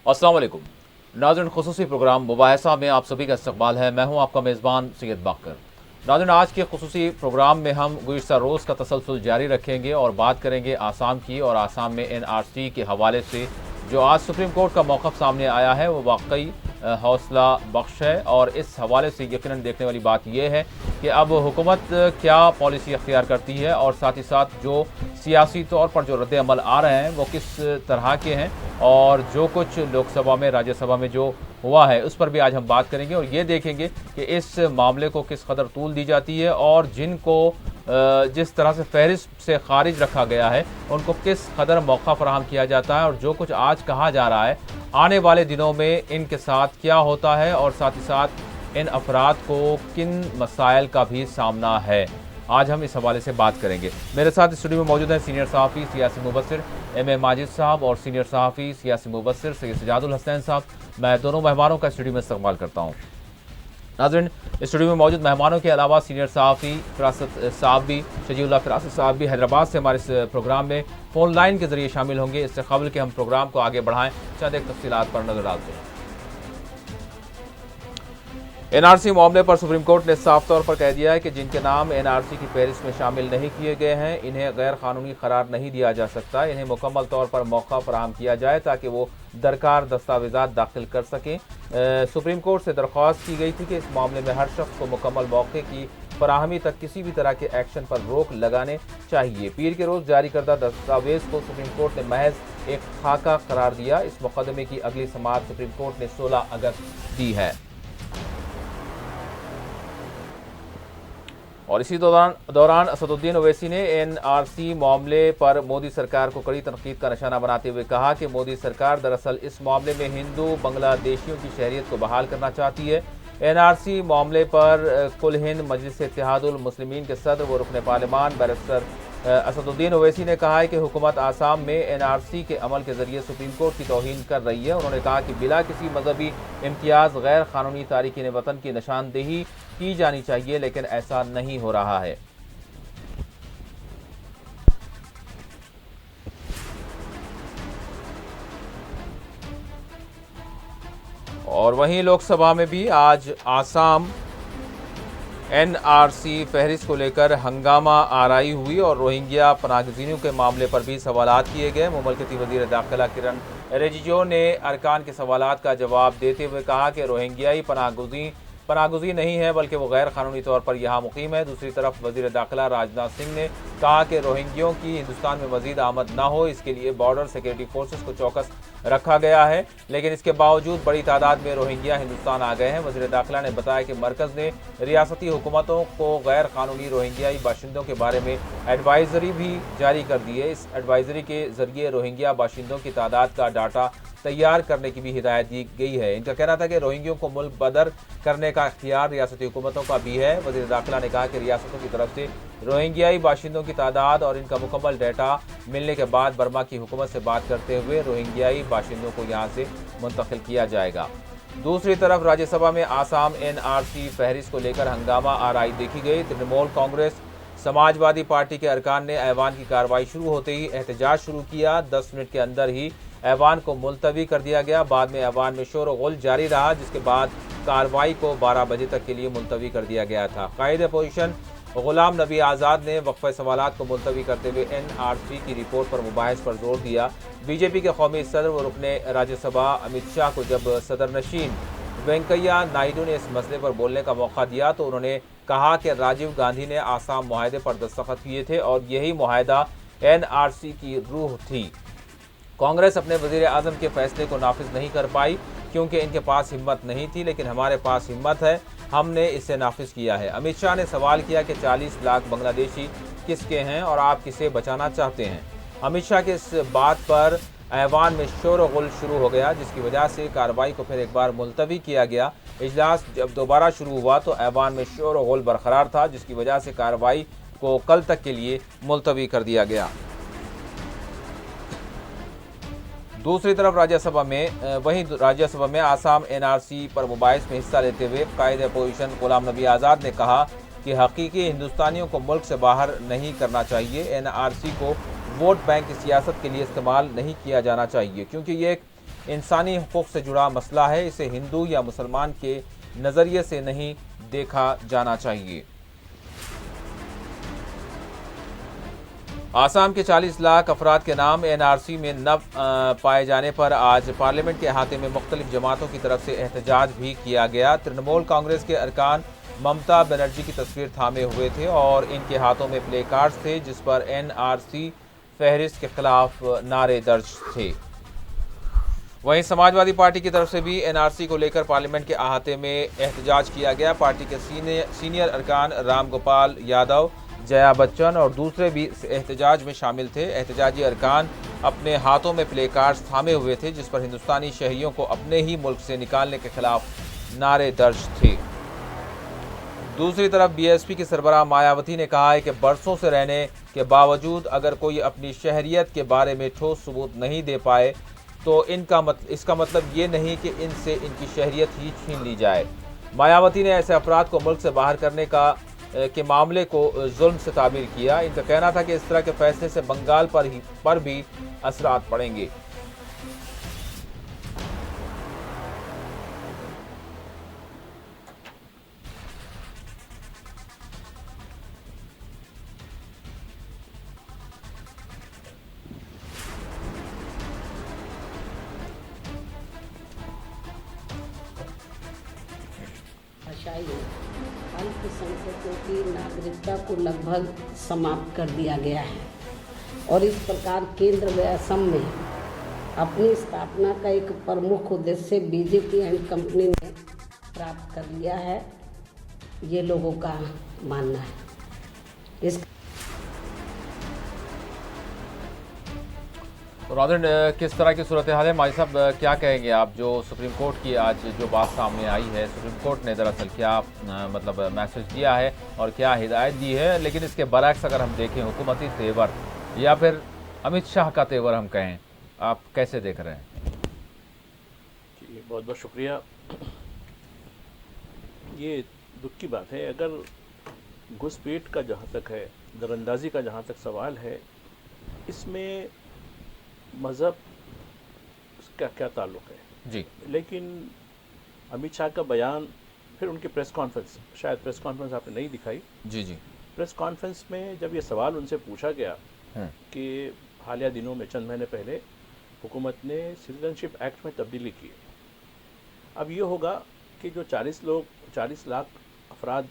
अस्सलाम वालेकुम नाज़रीन, खुसूसी प्रोग्राम मुबाहिसा में आप सभी का इस्तकबाल है। मैं हूं आपका मेज़बान सैयद बाकर। नाज़रीन, आज के खुसूसी प्रोग्राम में हम गुज़िश्ता रोज़ का तसलसल जारी रखेंगे और बात करेंगे आसाम की। और आसाम में NRC के हवाले से जो आज सुप्रीम कोर्ट का मौक़िफ़ सामने आया है वो वाकई हौसला बख्श है। और इस हवाले से यकीनन देखने वाली बात यह है कि अब हुकूमत क्या पॉलिसी अख्तियार करती है और साथ ही साथ जो सियासी तौर पर जो रद्द-ए-अमल आ रहे हैं वो किस तरह के हैं, और जो कुछ लोकसभा में राज्यसभा में जो हुआ है उस पर भी आज हम बात करेंगे। और ये देखेंगे कि इस मामले को किस कदर तूल दी जाती है और जिनको जिस तरह से फहरिस्त से खारिज रखा गया है उनको किस कदर मौका फराहम किया जाता है, और जो कुछ आज कहा जा रहा है आने वाले दिनों में इनके साथ क्या होता है, और साथ ही साथ इन अफराद को किन मसाइल का भी सामना है। आज हम इस हवाले से बात करेंगे। मेरे साथ स्टूडियो में मौजूद हैं सीनियर सहाफ़ी सियासी मुबस्सिर M.A. माजिद साहब और सीनियर सहाफ़ी सियासी मुबस्सिर सैयद सजादुल हसनैन साहब। मैं दोनों मेहमानों का स्टूडियो में इस्तकबाल करता हूँ। नाज़रीन, स्टूडियो में मौजूद मेहमानों के अलावा सीनियर सहाफ़ी फ़िरासत साहब भी, शजीउल्लाह फ़िरासत साहब भी हैदराबाद से हमारे इस प्रोग्राम में फ़ोन लाइन के ज़रिए शामिल होंगे। इससे क़ब्ल के हम प्रोग्राम को आगे बढ़ाएँ, चंद एक तफ़सीलात पर नज़र डालते हैं। NRC मामले पर सुप्रीम कोर्ट ने साफ तौर पर कह दिया है कि जिनके नाम NRC की फहरिस्त में शामिल नहीं किए गए हैं इन्हें गैर कानूनी करार नहीं दिया जा सकता। इन्हें मुकम्मल तौर पर मौका फराहम किया जाए ताकि वो दरकार दस्तावेज़ात दाखिल कर सकें। सुप्रीम कोर्ट से दरख्वास्त की गई थी कि इस मामले में हर शख्स को मुकम्मल मौके की फराहमी तक किसी भी तरह के एक्शन पर रोक लगाने चाहिए। पीर के रोज़ जारी करदा दस्तावेज़ को सुप्रीम कोर्ट ने महज एक खाका करार दिया। इस मुकदमे की अगली समाअत सुप्रीम कोर्ट ने 16 अगस्त दी है। और इसी दौरान असदुद्दीन ओवैसी ने NRC मामले पर मोदी सरकार को कड़ी तनकीद का निशाना बनाते हुए कहा कि मोदी सरकार दरअसल इस मामले में हिंदू बांग्लादेशियों की शहरियत को बहाल करना चाहती है। NRC मामले पर कुल हिंद मजलिस इत्तेहादुल मुस्लिमीन के सदर व रुकन पार्लिमान बैरिस्टर असदुद्दीन ओवैसी ने कहा है कि हुकूमत आसाम में NRC के अमल के जरिए सुप्रीम कोर्ट की तौहीन कर रही है। उन्होंने कहा कि बिला किसी मजहबी इम्तियाज़ गैर कानूनी तारिकीन वतन की निशानदेही की जानी चाहिए, लेकिन ऐसा नहीं हो रहा है। और वहीं लोकसभा में भी आज आसाम NRC फहरिस्त को लेकर हंगामा आराई हुई और रोहिंग्या पनाहगज़ीनों के मामले पर भी सवालात किए गए। मुमलकती वज़ीर दाखिला किरण रिजिजू ने अरकान के सवालात का जवाब देते हुए कहा कि रोहिंग्याई पनाहगज़ी नहीं है बल्कि वो गैर कानूनी तौर पर यहाँ मुकीम है। दूसरी तरफ वज़ीर दाखिला राजनाथ सिंह ने कहा कि रोहिंग्यों की हिंदुस्तान में मज़ीद आमद न हो इसके लिए बॉर्डर सिक्योरिटी फोर्सेस को चौकस रखा गया है, लेकिन इसके बावजूद बड़ी तादाद में रोहिंग्या हिंदुस्तान आ गए हैं। वज़ीर दाखिला ने बताया कि मरकज़ ने रियासती हुकूमतों को गैर कानूनी रोहिंग्याई बाशिंदों के बारे में एडवाइज़री भी जारी कर दी है। इस एडवाइज़री के ज़रिए रोहिंग्या बाशिंदों की तादाद का डाटा तैयार करने की भी हिदायत दी गई है। इनका कहना था कि रोहिंग्यों को मुल्क बदर करने का इख्तियार रियासती हुकूमतों का भी है। वज़ीर दाखिला ने कहा कि रियासतों की तरफ से रोहिंग्याई बाशिंदों की तादाद और इनका मुकम्मल डाटा मिलने के बाद बर्मा की हुकूमत से बात करते हुए रोहिंग्याई बाशिंदों को यहाँ से मुंतकिल किया जाएगा। दूसरी तरफ राज्यसभा में आसाम NRC फहरिस्त को लेकर हंगामा आराई देखी गई। तृणमूल कांग्रेस समाजवादी पार्टी के अरकान ने ऐवान की कार्रवाई शुरू होते ही एहतजाज शुरू किया। 10 मिनट के अंदर ही ऐवान को मुलतवी कर दिया गया। बाद में ऐवान में शोर गुल जारी रहा, जिसके बाद कार्रवाई को 12 बजे तक के लिए मुलतवी कर दिया गया था। कायद अपोजिशन गुलाम नबी आज़ाद ने वक्फ़े सवालात को मुलतवी करते हुए NRC की रिपोर्ट पर मुबाहिस पर जोर दिया। बीजेपी के कौमी सदर व रुकने राज्यसभा अमित शाह को जब सदर नशीन वेंकैया नायडू ने इस मसले पर बोलने का मौका दिया तो उन्होंने कहा कि राजीव गांधी ने आसाम मुआहदे पर दस्तखत किए थे और यही मुआहदा NRC की रूह थी। कांग्रेस अपने वज़ीर आज़म के फैसले को नाफिज नहीं कर पाई क्योंकि इनके पास हिम्मत नहीं थी, लेकिन हमारे पास हिम्मत है, हमने इसे नाफिज किया है। अमित शाह ने सवाल किया कि 40 लाख बांग्लादेशी किसके हैं और आप किसे बचाना चाहते हैं। अमित शाह के इस बात पर ऐवान में शोर गुल शुरू हो गया, जिसकी वजह से कार्रवाई को फिर एक बार मुलतवी किया गया। इजलास जब दोबारा शुरू हुआ तो ऐवान में शोर गुल बरकरार था, जिसकी वजह से कार्रवाई को कल तक के लिए मुलतवी कर दिया गया। दूसरी तरफ राज्यसभा में आसाम NRC पर मुबाहिस में हिस्सा लेते हुए कायद अपोजिशन गुलाम नबी आज़ाद ने कहा कि हकीकी हिंदुस्तानियों को मुल्क से बाहर नहीं करना चाहिए। NRC को वोट बैंक की सियासत के लिए इस्तेमाल नहीं किया जाना चाहिए क्योंकि ये एक इंसानी हुकूक से जुड़ा मसला है। इसे हिंदू या मुसलमान के नज़रिए से नहीं देखा जाना चाहिए। आसाम के 40 लाख अफराद के नाम एनआरसी में न पाए जाने पर आज पार्लियामेंट के अहाते में मुख्तलिफ जमातों की तरफ से एहतजाज भी किया गया। तृणमूल कांग्रेस के अरकान ममता बनर्जी की तस्वीर थामे हुए थे और इनके हाथों में प्ले कार्ड्स थे जिस पर एनआरसी फहरिस्त के खिलाफ नारे दर्ज थे। वहीं समाजवादी पार्टी की तरफ से भी एनआरसी को लेकर पार्लियामेंट के अहाते में एहतजाज किया गया। पार्टी के सीनियर अरकान राम गोपाल यादव, जया बच्चन और दूसरे भी इस एहतजाज में शामिल थे। एहतजाजी अरकान अपने हाथों में प्ले कार्ड्स थामे हुए थे जिस पर हिंदुस्तानी शहरियों को अपने ही मुल्क से निकालने के खिलाफ नारे दर्ज थे। दूसरी तरफ बीएसपी की सरबराह मायावती ने कहा है कि बरसों से रहने के बावजूद अगर कोई अपनी शहरियत के बारे में ठोस सबूत नहीं दे पाए तो इसका मतलब ये नहीं कि इनसे इनकी शहरियत ही छीन ली जाए। मायावती ने ऐसे अफराद को मुल्क से बाहर करने के मामले को जुल्म से ताबीर किया। इनका कहना था कि इस तरह के फैसले से बंगाल पर भी असरात पड़ेंगे। अल्पसंख्यकों की नागरिकता को लगभग समाप्त कर दिया गया है और इस प्रकार केंद्र व असम में अपनी स्थापना का एक प्रमुख उद्देश्य बीजेपी एंड कंपनी ने प्राप्त कर लिया है, ये लोगों का मानना है। इस तो नाज़रीन, किस तरह की सूरत हाल है? माजी साहब, क्या कहेंगे आप जो सुप्रीम कोर्ट की आज जो बात सामने आई है? सुप्रीम कोर्ट ने दरअसल क्या मतलब मैसेज दिया है और क्या हिदायत दी है, लेकिन इसके बरक्स अगर हम देखें हुकूमती तेवर या फिर अमित शाह का तेवर हम कहें, आप कैसे देख रहे हैं? जी, बहुत बहुत शुक्रिया। ये दुख की बात है, अगर घुसपैठ का जहाँ तक है, दरअंदाजी का जहाँ तक सवाल है, इसमें मज़हब का क्या ताल्लुक़ है जी। लेकिन अमित शाह का बयान, फिर उनकी प्रेस कॉन्फ्रेंस, शायद प्रेस कॉन्फ्रेंस आपने नहीं दिखाई। जी जी। प्रेस कॉन्फ्रेंस में जब ये सवाल उनसे पूछा गया कि हालिया दिनों में चंद महीने पहले हुकूमत ने सिटीजनशिप एक्ट में तब्दीली की, अब ये होगा कि जो 40 लाख अफराद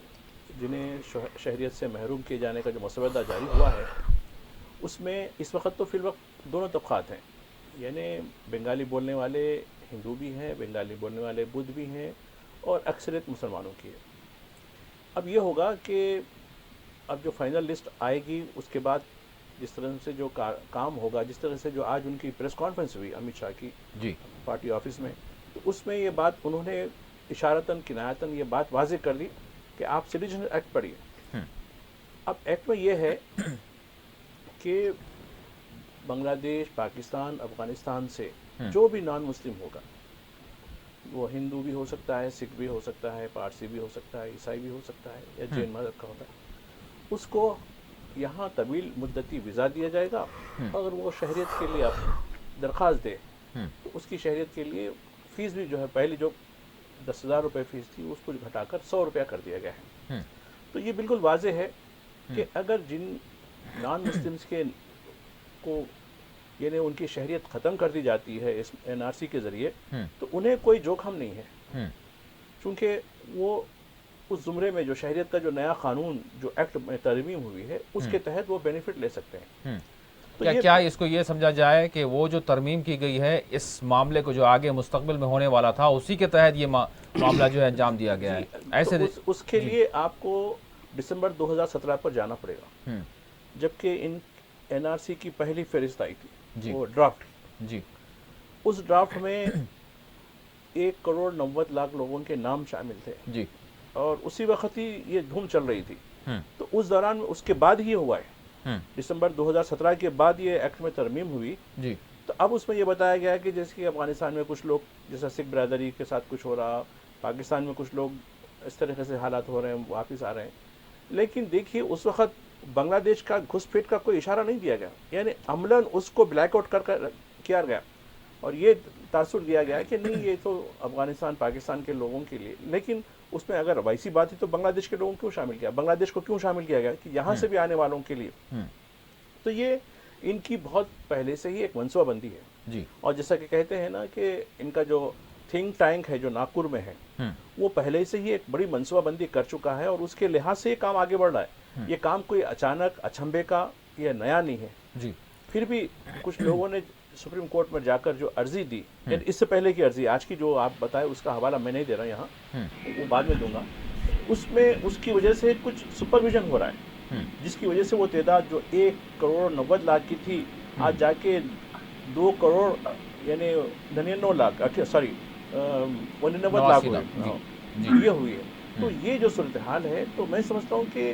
जिन्हें शहरियत से महरूम किए जाने का जो मसवदा जारी हुआ है, उसमें इस वक्त तो फिलवक्त दोनों तबक़ात हैं, यानी बंगाली बोलने वाले हिंदू भी हैं, बंगाली बोलने वाले बुद्ध भी हैं और अक्सरियत मुसलमानों की है। अब ये होगा कि अब जो फाइनल लिस्ट आएगी उसके बाद जिस तरह से जो काम होगा, जिस तरह से जो आज उनकी प्रेस कॉन्फ्रेंस हुई अमित शाह की जी पार्टी ऑफिस में, तो उसमें ये बात उन्होंने इशारतन किनायतन ये बात वाज़ेह कर दी कि आप सिटीजन एक्ट पढ़िए। अब एक्ट में ये है कि बांग्लादेश, पाकिस्तान, अफ़गानिस्तान से जो भी नॉन मुस्लिम होगा, वो हिंदू भी हो सकता है, सिख भी हो सकता है, पारसी भी हो सकता है, ईसाई भी हो सकता है या जैन मज़हब का होता है, उसको यहाँ तवील मुद्दती वीज़ा दिया जाएगा। अगर वो शहरियत के लिए आप दरख्वास्त दे तो उसकी शहरियत के लिए फ़ीस भी जो है पहले जो 10,000 रुपये फ़ीस थी उसको घटाकर 100 रुपया कर दिया गया है। तो ये बिल्कुल वाज़ेह है कि अगर जिन नॉन मुस्लिम्स के को यानी उनकी शहरियत ख़त्म कर दी जाती है इस एनआरसी के ज़रिए, तो उन्हें कोई जोखम नहीं है, क्योंकि वो उस ज़ुमरे में जो शहरियत का जो नया कानून जो एक्ट में तरमीम हुई है उसके तहत वो बेनिफिट ले सकते हैं। तो क्या इसको ये समझा जाए कि वो जो तरमीम की गई है इस मामले को जो आगे मुस्तकबिल में होने वाला था उसी के तहत ये मामला जो है अंजाम दिया गया है? ऐसे तो उसके लिए आपको दिसंबर 2017 पर जाना पड़ेगा, जबकि इन एनआरसी की पहली फहरिस्त आई थी, वो ड्राफ्ट जी। उस ड्राफ्ट में 1,90,00,000 लोगों के नाम शामिल थे जी, और उसी वक्त ही ये धूम चल रही थी। तो उस दौरान उसके बाद ही हुआ है, दिसंबर 2017 के बाद ये एक्ट में तरमीम हुई जी। तो अब उसमें ये बताया गया कि जैसे कि अफगानिस्तान में कुछ लोग, जैसा सिख बरादरी के साथ कुछ हो रहा, पाकिस्तान में कुछ लोग इस तरीके से हालात हो रहे हैं, वापस आ रहे हैं। लेकिन देखिए उस वक्त बांग्लादेश का घुसपैठ का कोई इशारा नहीं दिया गया, यानी अमलन उसको ब्लैकआउट कर किया गया और ये तासुर दिया गया है कि नहीं ये तो अफगानिस्तान पाकिस्तान के लोगों के लिए, लेकिन उसमें अगर वैसी बात है तो बांग्लादेश के लोगों को क्यों शामिल किया, बांग्लादेश को क्यों शामिल किया गया कि यहाँ से भी आने वालों के लिए। तो ये इनकी बहुत पहले से ही एक मनसूबाबंदी है जी। और जैसा कि कहते हैं ना कि इनका जो थिंक टैंक है जो नागपुर में है वो पहले से ही एक बड़ी मनसूबाबंदी कर चुका है और उसके लिहाज से ये काम आगे बढ़ रहा है। ये काम कोई अचानक अचंभे का ये नया नहीं है जी। फिर भी कुछ लोगों ने सुप्रीम कोर्ट में जाकर जो अर्जी दी, इससे पहले की अर्जी, आज की जो आप बताए उसका हवाला मैं नहीं दे रहा यहाँ, वो बाद में दूंगा, उसमें उसकी वजह से कुछ सुपरविजन हो रहा है जिसकी वजह से वो तादाद जो 1,90,00,000 की थी आज जाके 2 करोड़ यानी 99 लाख, सॉरी 99 लाख ये हुई है। तो ये जो सूरत हाल है, तो मैं समझता हूँ कि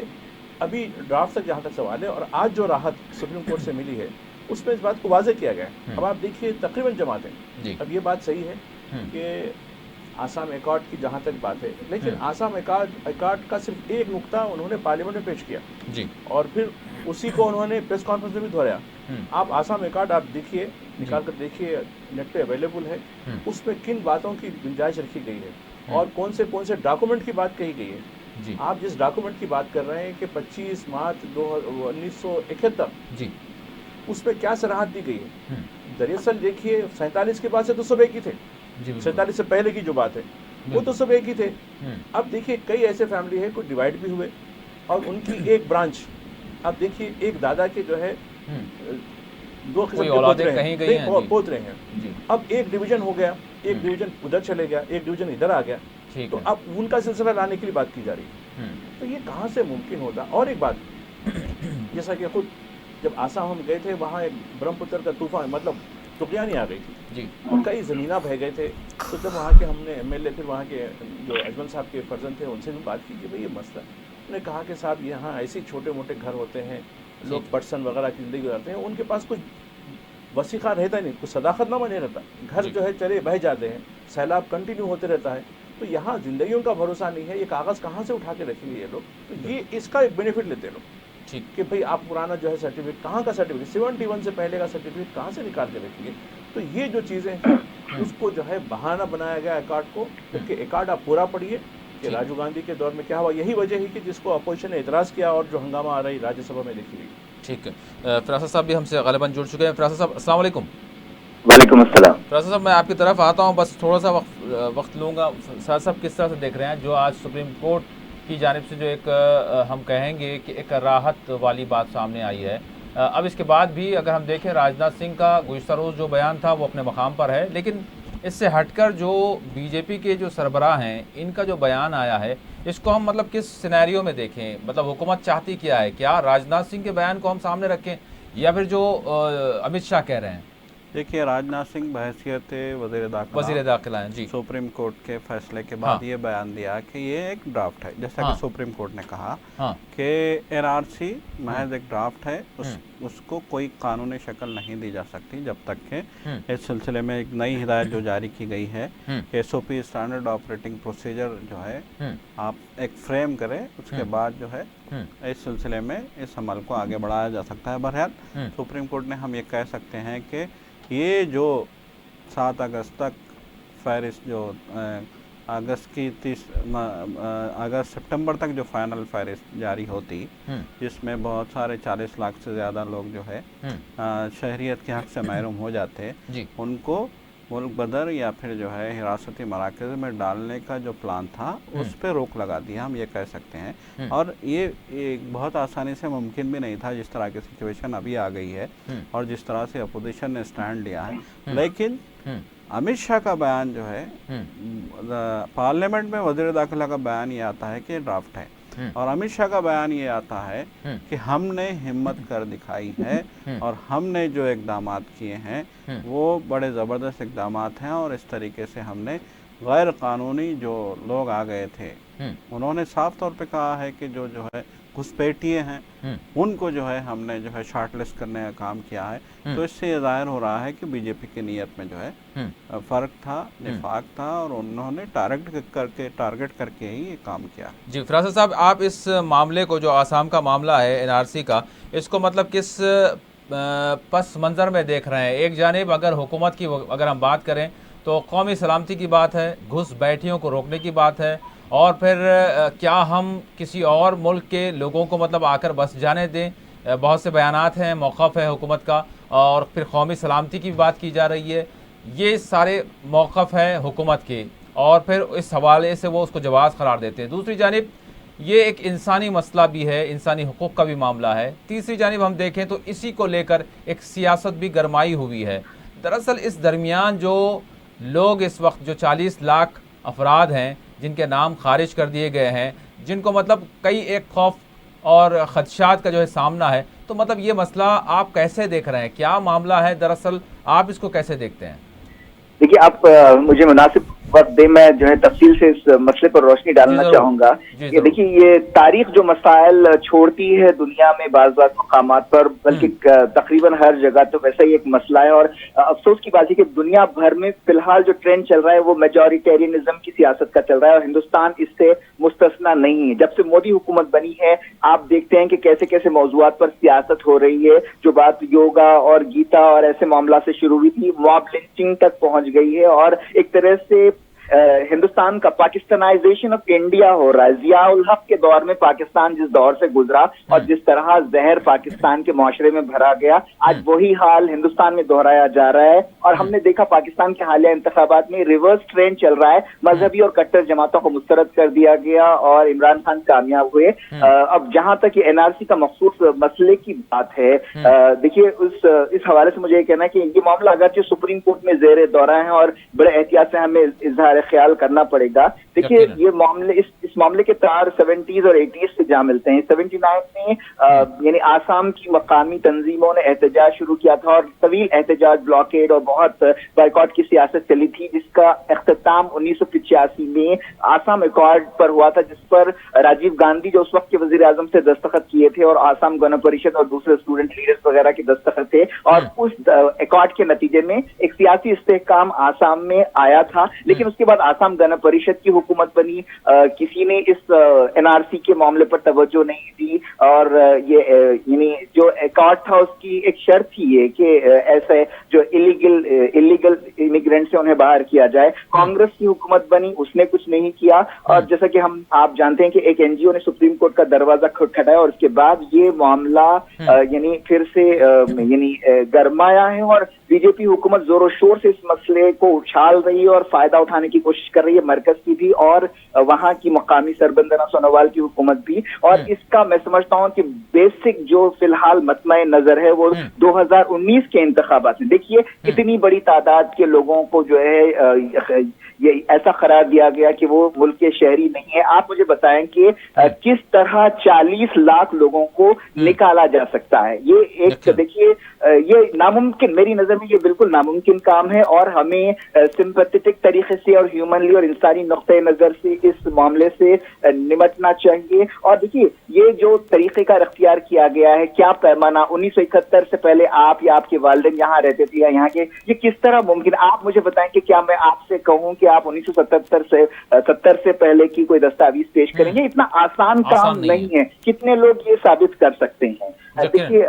अभी ड्राफ्ट तक जहाँ तक सवाल है और आज जो राहत सुप्रीम कोर्ट से मिली है उसमें इस बात को वाजे किया गया है। अब आप देखिए तकरीबन जमातें, अब ये बात सही है कि आसाम अकॉर्ड की जहाँ तक बात है, लेकिन आसाम अकॉर्ड का सिर्फ एक नुक्ता उन्होंने पार्लियामेंट में पेश किया जी और फिर उसी को उन्होंने प्रेस कॉन्फ्रेंस में भी दोहराया। आप आसाम अकॉर्ड आप देखिए, निकाल कर देखिए, नेट पे अवेलेबल है, उसमें किन बातों की गुंजाइश रखी गई है और कौन से डॉक्यूमेंट की बात कही गई है जी। आप जिस डॉक्यूमेंट की बात कर रहे हैं कि 25 मार्च 1971 जी, उसमें क्या सराहत दी गई है। दरअसल देखिए 47 के बाद से तो सब एक ही थे, 47 से पहले की जो बात है वो तो सब एक ही थे। अब देखिए कई ऐसे फैमिली है, कुछ डिवाइड भी हुए और उनकी एक ब्रांच, अब देखिए एक दादा के जो है 2 किस्म के पोत रहे हैं, अब एक डिवीजन हो गया, एक डिवीजन उधर चले गया, एक डिवीजन इधर आ गया, तो अब उनका सिलसिला लाने के लिए बात की जा रही है। तो ये कहाँ से मुमकिन होता। और एक बात, जैसा कि खुद जब आसाम हम गए थे वहाँ एक ब्रह्मपुत्र का तूफान, मतलब तुफान आ गई थी जी और कई ज़मीना बह गए थे। तो जब वहाँ के हमने MLA फिर वहाँ के जो अजमल साहब के फर्जन थे उनसे भी बात की कि भाई ये मसला, उन्होंने कहा कि साहब यहाँ ऐसे छोटे मोटे घर होते हैं, लोग पर्सन वगैरह की ज़िंदगी गुजारते हैं, उनके पास कुछ वसीक़ा रहता नहीं, कुछ सदाकतनामा नहीं रहता, घर जो है चले बह जाते हैं, सैलाब कंटिन्यू होते रहता है। तो यहाँ ज़िंदगियों का भरोसा नहीं है, ये कागज़ कहाँ से उठा के रखेंगे ये लोग। तो ये इसका एक बेनिफिट लेते हैं लोग ठीक कि भाई आप पुराना जो है सर्टिफिकेट, कहाँ का सर्टिफिकेट, 71 से पहले का सर्टिफिकेट कहाँ से निकाल के रखेंगे। तो ये जो चीज़ें हैं उसको जो है बहाना बनाया गया अकॉर्ड को, क्योंकि अकॉर्ड आप पूरा पढ़िए कि राजीव गांधी के दौर में क्या हुआ। यही वजह है कि जिसको अपोजिशन ने एतराज़ किया और जो हंगामा आ रही राज्यसभा में देखी गई। ठीक है, फरासा साहब भी हमसे ग़ालिबन जुड़ चुके हैं। फरासा साहब अस्सलाम वालेकुम। वालेकुम अस्सलाम। फरासा साहब मैं आपकी तरफ आता हूँ, बस थोड़ा सा वक्त लूँगा। फरासा साहब किस तरह से देख रहे हैं जो आज सुप्रीम कोर्ट की जानिब से जो एक हम कहेंगे कि एक राहत वाली बात सामने आई है। अब इसके बाद भी अगर हम देखें राजनाथ सिंह का गुज़श्ता रोज़ जो बयान था वो अपने मकाम पर है, लेकिन इससे हटकर जो बीजेपी के जो सरबराह हैं इनका जो बयान आया है इसको हम मतलब किस सिनेरियो में देखें, मतलब हुकूमत चाहती क्या है, क्या राजनाथ सिंह के बयान को हम सामने रखें या फिर जो अमित शाह कह रहे हैं। देखिए राजनाथ सिंह बहैसियत वज़ीर दाखिला हैं जी, सुप्रीम कोर्ट के फैसले के बाद ये बयान दिया कि ये एक ड्राफ्ट है, जैसा कि सुप्रीम कोर्ट ने कहा कि NRC महज एक ड्राफ्ट है, उसको कोई कानूनी शक्ल नहीं दी जा सकती जब तक कि इस सिलसिले में एक नई हिदायत जो जारी की गई है SOP स्टैंडर्ड ऑपरेटिंग प्रोसीजर जो है आप एक फ्रेम करें, उसके बाद जो है इस सिलसिले में इस अमल को आगे बढ़ाया जा सकता है। बहरहाल सुप्रीम कोर्ट ने हम ये कह सकते हैं कि ये जो 7 अगस्त तक फहरिस्त जो अगस्त की अगस्त सितंबर तक जो फाइनल फहरिस्त जारी होती, जिसमें बहुत सारे 40 लाख से ज़्यादा लोग जो है शहरियत के हक़ से महरूम हो जाते, उनको मुल्क बदर या फिर जो है हिरासती मराकज़ में डालने का जो प्लान था उस पर रोक लगा दिया, हम ये कह सकते हैं। और ये बहुत आसानी से मुमकिन भी नहीं था जिस तरह की सिचुएशन अभी आ गई है और जिस तरह से अपोजिशन ने स्टैंड लिया है। लेकिन अमित शाह का बयान जो है पार्लियामेंट में वज़ीर दाखिला का बयान ये आता है कि ड्राफ्ट है और अमित शाह का बयान ये आता है कि हमने हिम्मत कर दिखाई है और हमने जो इक़दामात किए हैं वो बड़े ज़बरदस्त इक़दामात हैं और इस तरीके से हमने गैर कानूनी जो लोग आ गए थे उन्होंने साफ तौर पे कहा है कि जो है घुसपैठिए हैं उनको जो है हमने जो है शॉर्टलिस्ट करने का काम किया है। तो इससे ये ज़ाहिर हो रहा है कि बीजेपी की नीयत में जो है फ़र्क था, निफाक था और उन्होंने टारगेट करके ही ये काम किया। जी फरासा साहब, आप इस मामले को जो आसाम का मामला है NRC का, इसको मतलब किस पस मंज़र में देख रहे हैं। एक जानिब अगर हुकूमत की अगर हम बात करें तो कौमी सलामती की बात है, घुस बैठियों को रोकने की बात है, और फिर क्या हम किसी और मुल्क के लोगों को मतलब आकर बस जाने दें। बहुत से बयानात हैं, मौक़िफ़ है हुकूमत का, और फिर कौमी सलामती की बात की जा रही है। ये सारे मौक़िफ़ है हुकूमत के, और फिर इस हवाले से वो उसको जवाज़ करार देते हैं। दूसरी जानिब ये एक इंसानी मसला भी है, इंसानी हुकूक़ का भी मामला है। तीसरी जानिब हम देखें तो इसी को लेकर एक सियासत भी गरमाई हुई है। दरअसल इस दरमियान जो लोग इस वक्त जो 40 लाख अफराद हैं जिनके नाम खारिज कर दिए गए हैं, जिनको मतलब कई एक खौफ और ख़दशात का जो है सामना है, तो मतलब ये मसला आप कैसे देख रहे हैं? क्या मामला है दरअसल, आप इसको कैसे देखते हैं? देखिए, आप मुझे मुनासिब वक्त दे, मैं जो है तफसील से इस मसले पर रोशनी डालना चाहूंगा। ये देखिए, ये तारीख जो मसाइल छोड़ती है दुनिया में बाज़ मकामात पर, बल्कि तकरीबन हर जगह, तो वैसा ही एक मसला है। और अफसोस की बात है कि दुनिया भर में फिलहाल जो ट्रेंड चल रहा है वो मेजॉरिटेरियनिज्म की सियासत का चल रहा है, और हिंदुस्तान इससे मुस्तस्ना नहीं है। जब से मोदी हुकूमत बनी है, आप देखते हैं कि कैसे कैसे मौज़ूआत पर सियासत हो रही है। जो बात योगा और गीता और ऐसे मामला से शुरू हुई थी, मॉब लिंचिंग तक पहुंच गई है, और एक तरह से हिंदुस्तान का पाकिस्तानाइजेशन ऑफ इंडिया हो रहा है। जियाउल हक के दौर में पाकिस्तान जिस दौर से गुजरा और जिस तरह जहर पाकिस्तान के माशरे में भरा गया, आज वही हाल हिंदुस्तान में दोहराया जा रहा है। और हमने देखा पाकिस्तान के हालिया इंतखाबात में रिवर्स ट्रेंड चल रहा है, मजहबी और कट्टर जमातों को मुस्तरद कर दिया गया और इमरान खान कामयाब हुए। अब जहां तक ये एनआरसी का मखसूस मसले की बात है, देखिए इस हवाले से मुझे ये कहना है कि ये मामला अगरचे सुप्रीम कोर्ट में जेर दौरा है और बड़े एहतियात से हमें इजहार ख्याल करना पड़ेगा। देखिए, ये मामले इस मामले के तार 70s और 80s से जा मिलते हैं। 79 में यानी आसाम की मकामी तंजीमों ने एहतजाज शुरू किया था, और तवील एहतजाज, ब्लॉकेड और बहुत बाइकॉट की सियासत चली थी, जिसका अख्ताम 1985 में आसाम अकॉर्ड पर हुआ था, जिस पर राजीव गांधी जो उस वक्त के वजीर आजम से दस्तखत किए थे, और आसाम गण परिषद और दूसरे स्टूडेंट लीडर्स वगैरह के दस्तखत थे। और उस अकॉर्ड के नतीजे में एक सियासी इस्तेहकाम आसाम में आया था। लेकिन उसके बाद आसाम गण परिषद की हुकूमत बनी, किसी ने इस एनआरसी के मामले पर तवज्जो नहीं दी, और ये यानी जो अकॉर्ड था उसकी एक शर्त थी ये कि ऐसे जो इलीगल इमिग्रेंट से उन्हें बाहर किया जाए। कांग्रेस की हुकूमत बनी, उसने कुछ नहीं किया, और जैसा कि आप जानते हैं कि एक एनजीओ ने सुप्रीम कोर्ट का दरवाजा खटखटाया, और उसके बाद ये मामला यानी फिर से यानी गरमाया है, और बीजेपी हुकूमत जोरों शोर से इस मसले को उछाल रही है और फायदा उठाने की कोशिश कर रही है, मरकज की भी और वहां की मकामी सरबंदना सोनोवाल की हुकूमत भी। और इसका मैं समझता हूं कि बेसिक जो फिलहाल मतमय नजर है वो 2019 के इंतखाबात में, देखिए कितनी बड़ी तादाद के लोगों को जो है ये ऐसा करार दिया गया कि वो मुल्क के शहरी नहीं है। आप मुझे बताएं कि किस तरह 40 लाख लोगों को निकाला जा सकता है। ये एक देखिए, ये नामुमकिन, मेरी नजर में ये बिल्कुल नामुमकिन काम है, और हमें सिंपैथेटिक तरीके से और ह्यूमनली और इंसानी नुक्ते नजर से इस मामले से निपटना चाहिए। और देखिए, ये जो तरीक़ेकार अख्तियार किया गया है, क्या पैमाना, 1971 से पहले आप या आपके वालिदैन यहाँ रहते थे या यहाँ के, ये किस तरह मुमकिन? आप मुझे बताएं कि क्या मैं आपसे कहूं कि आप 1970 से पहले की कोई दस्तावेज पेश करेंगे? इतना आसान काम नहीं है। कितने लोग ये साबित कर सकते हैं? देखिए,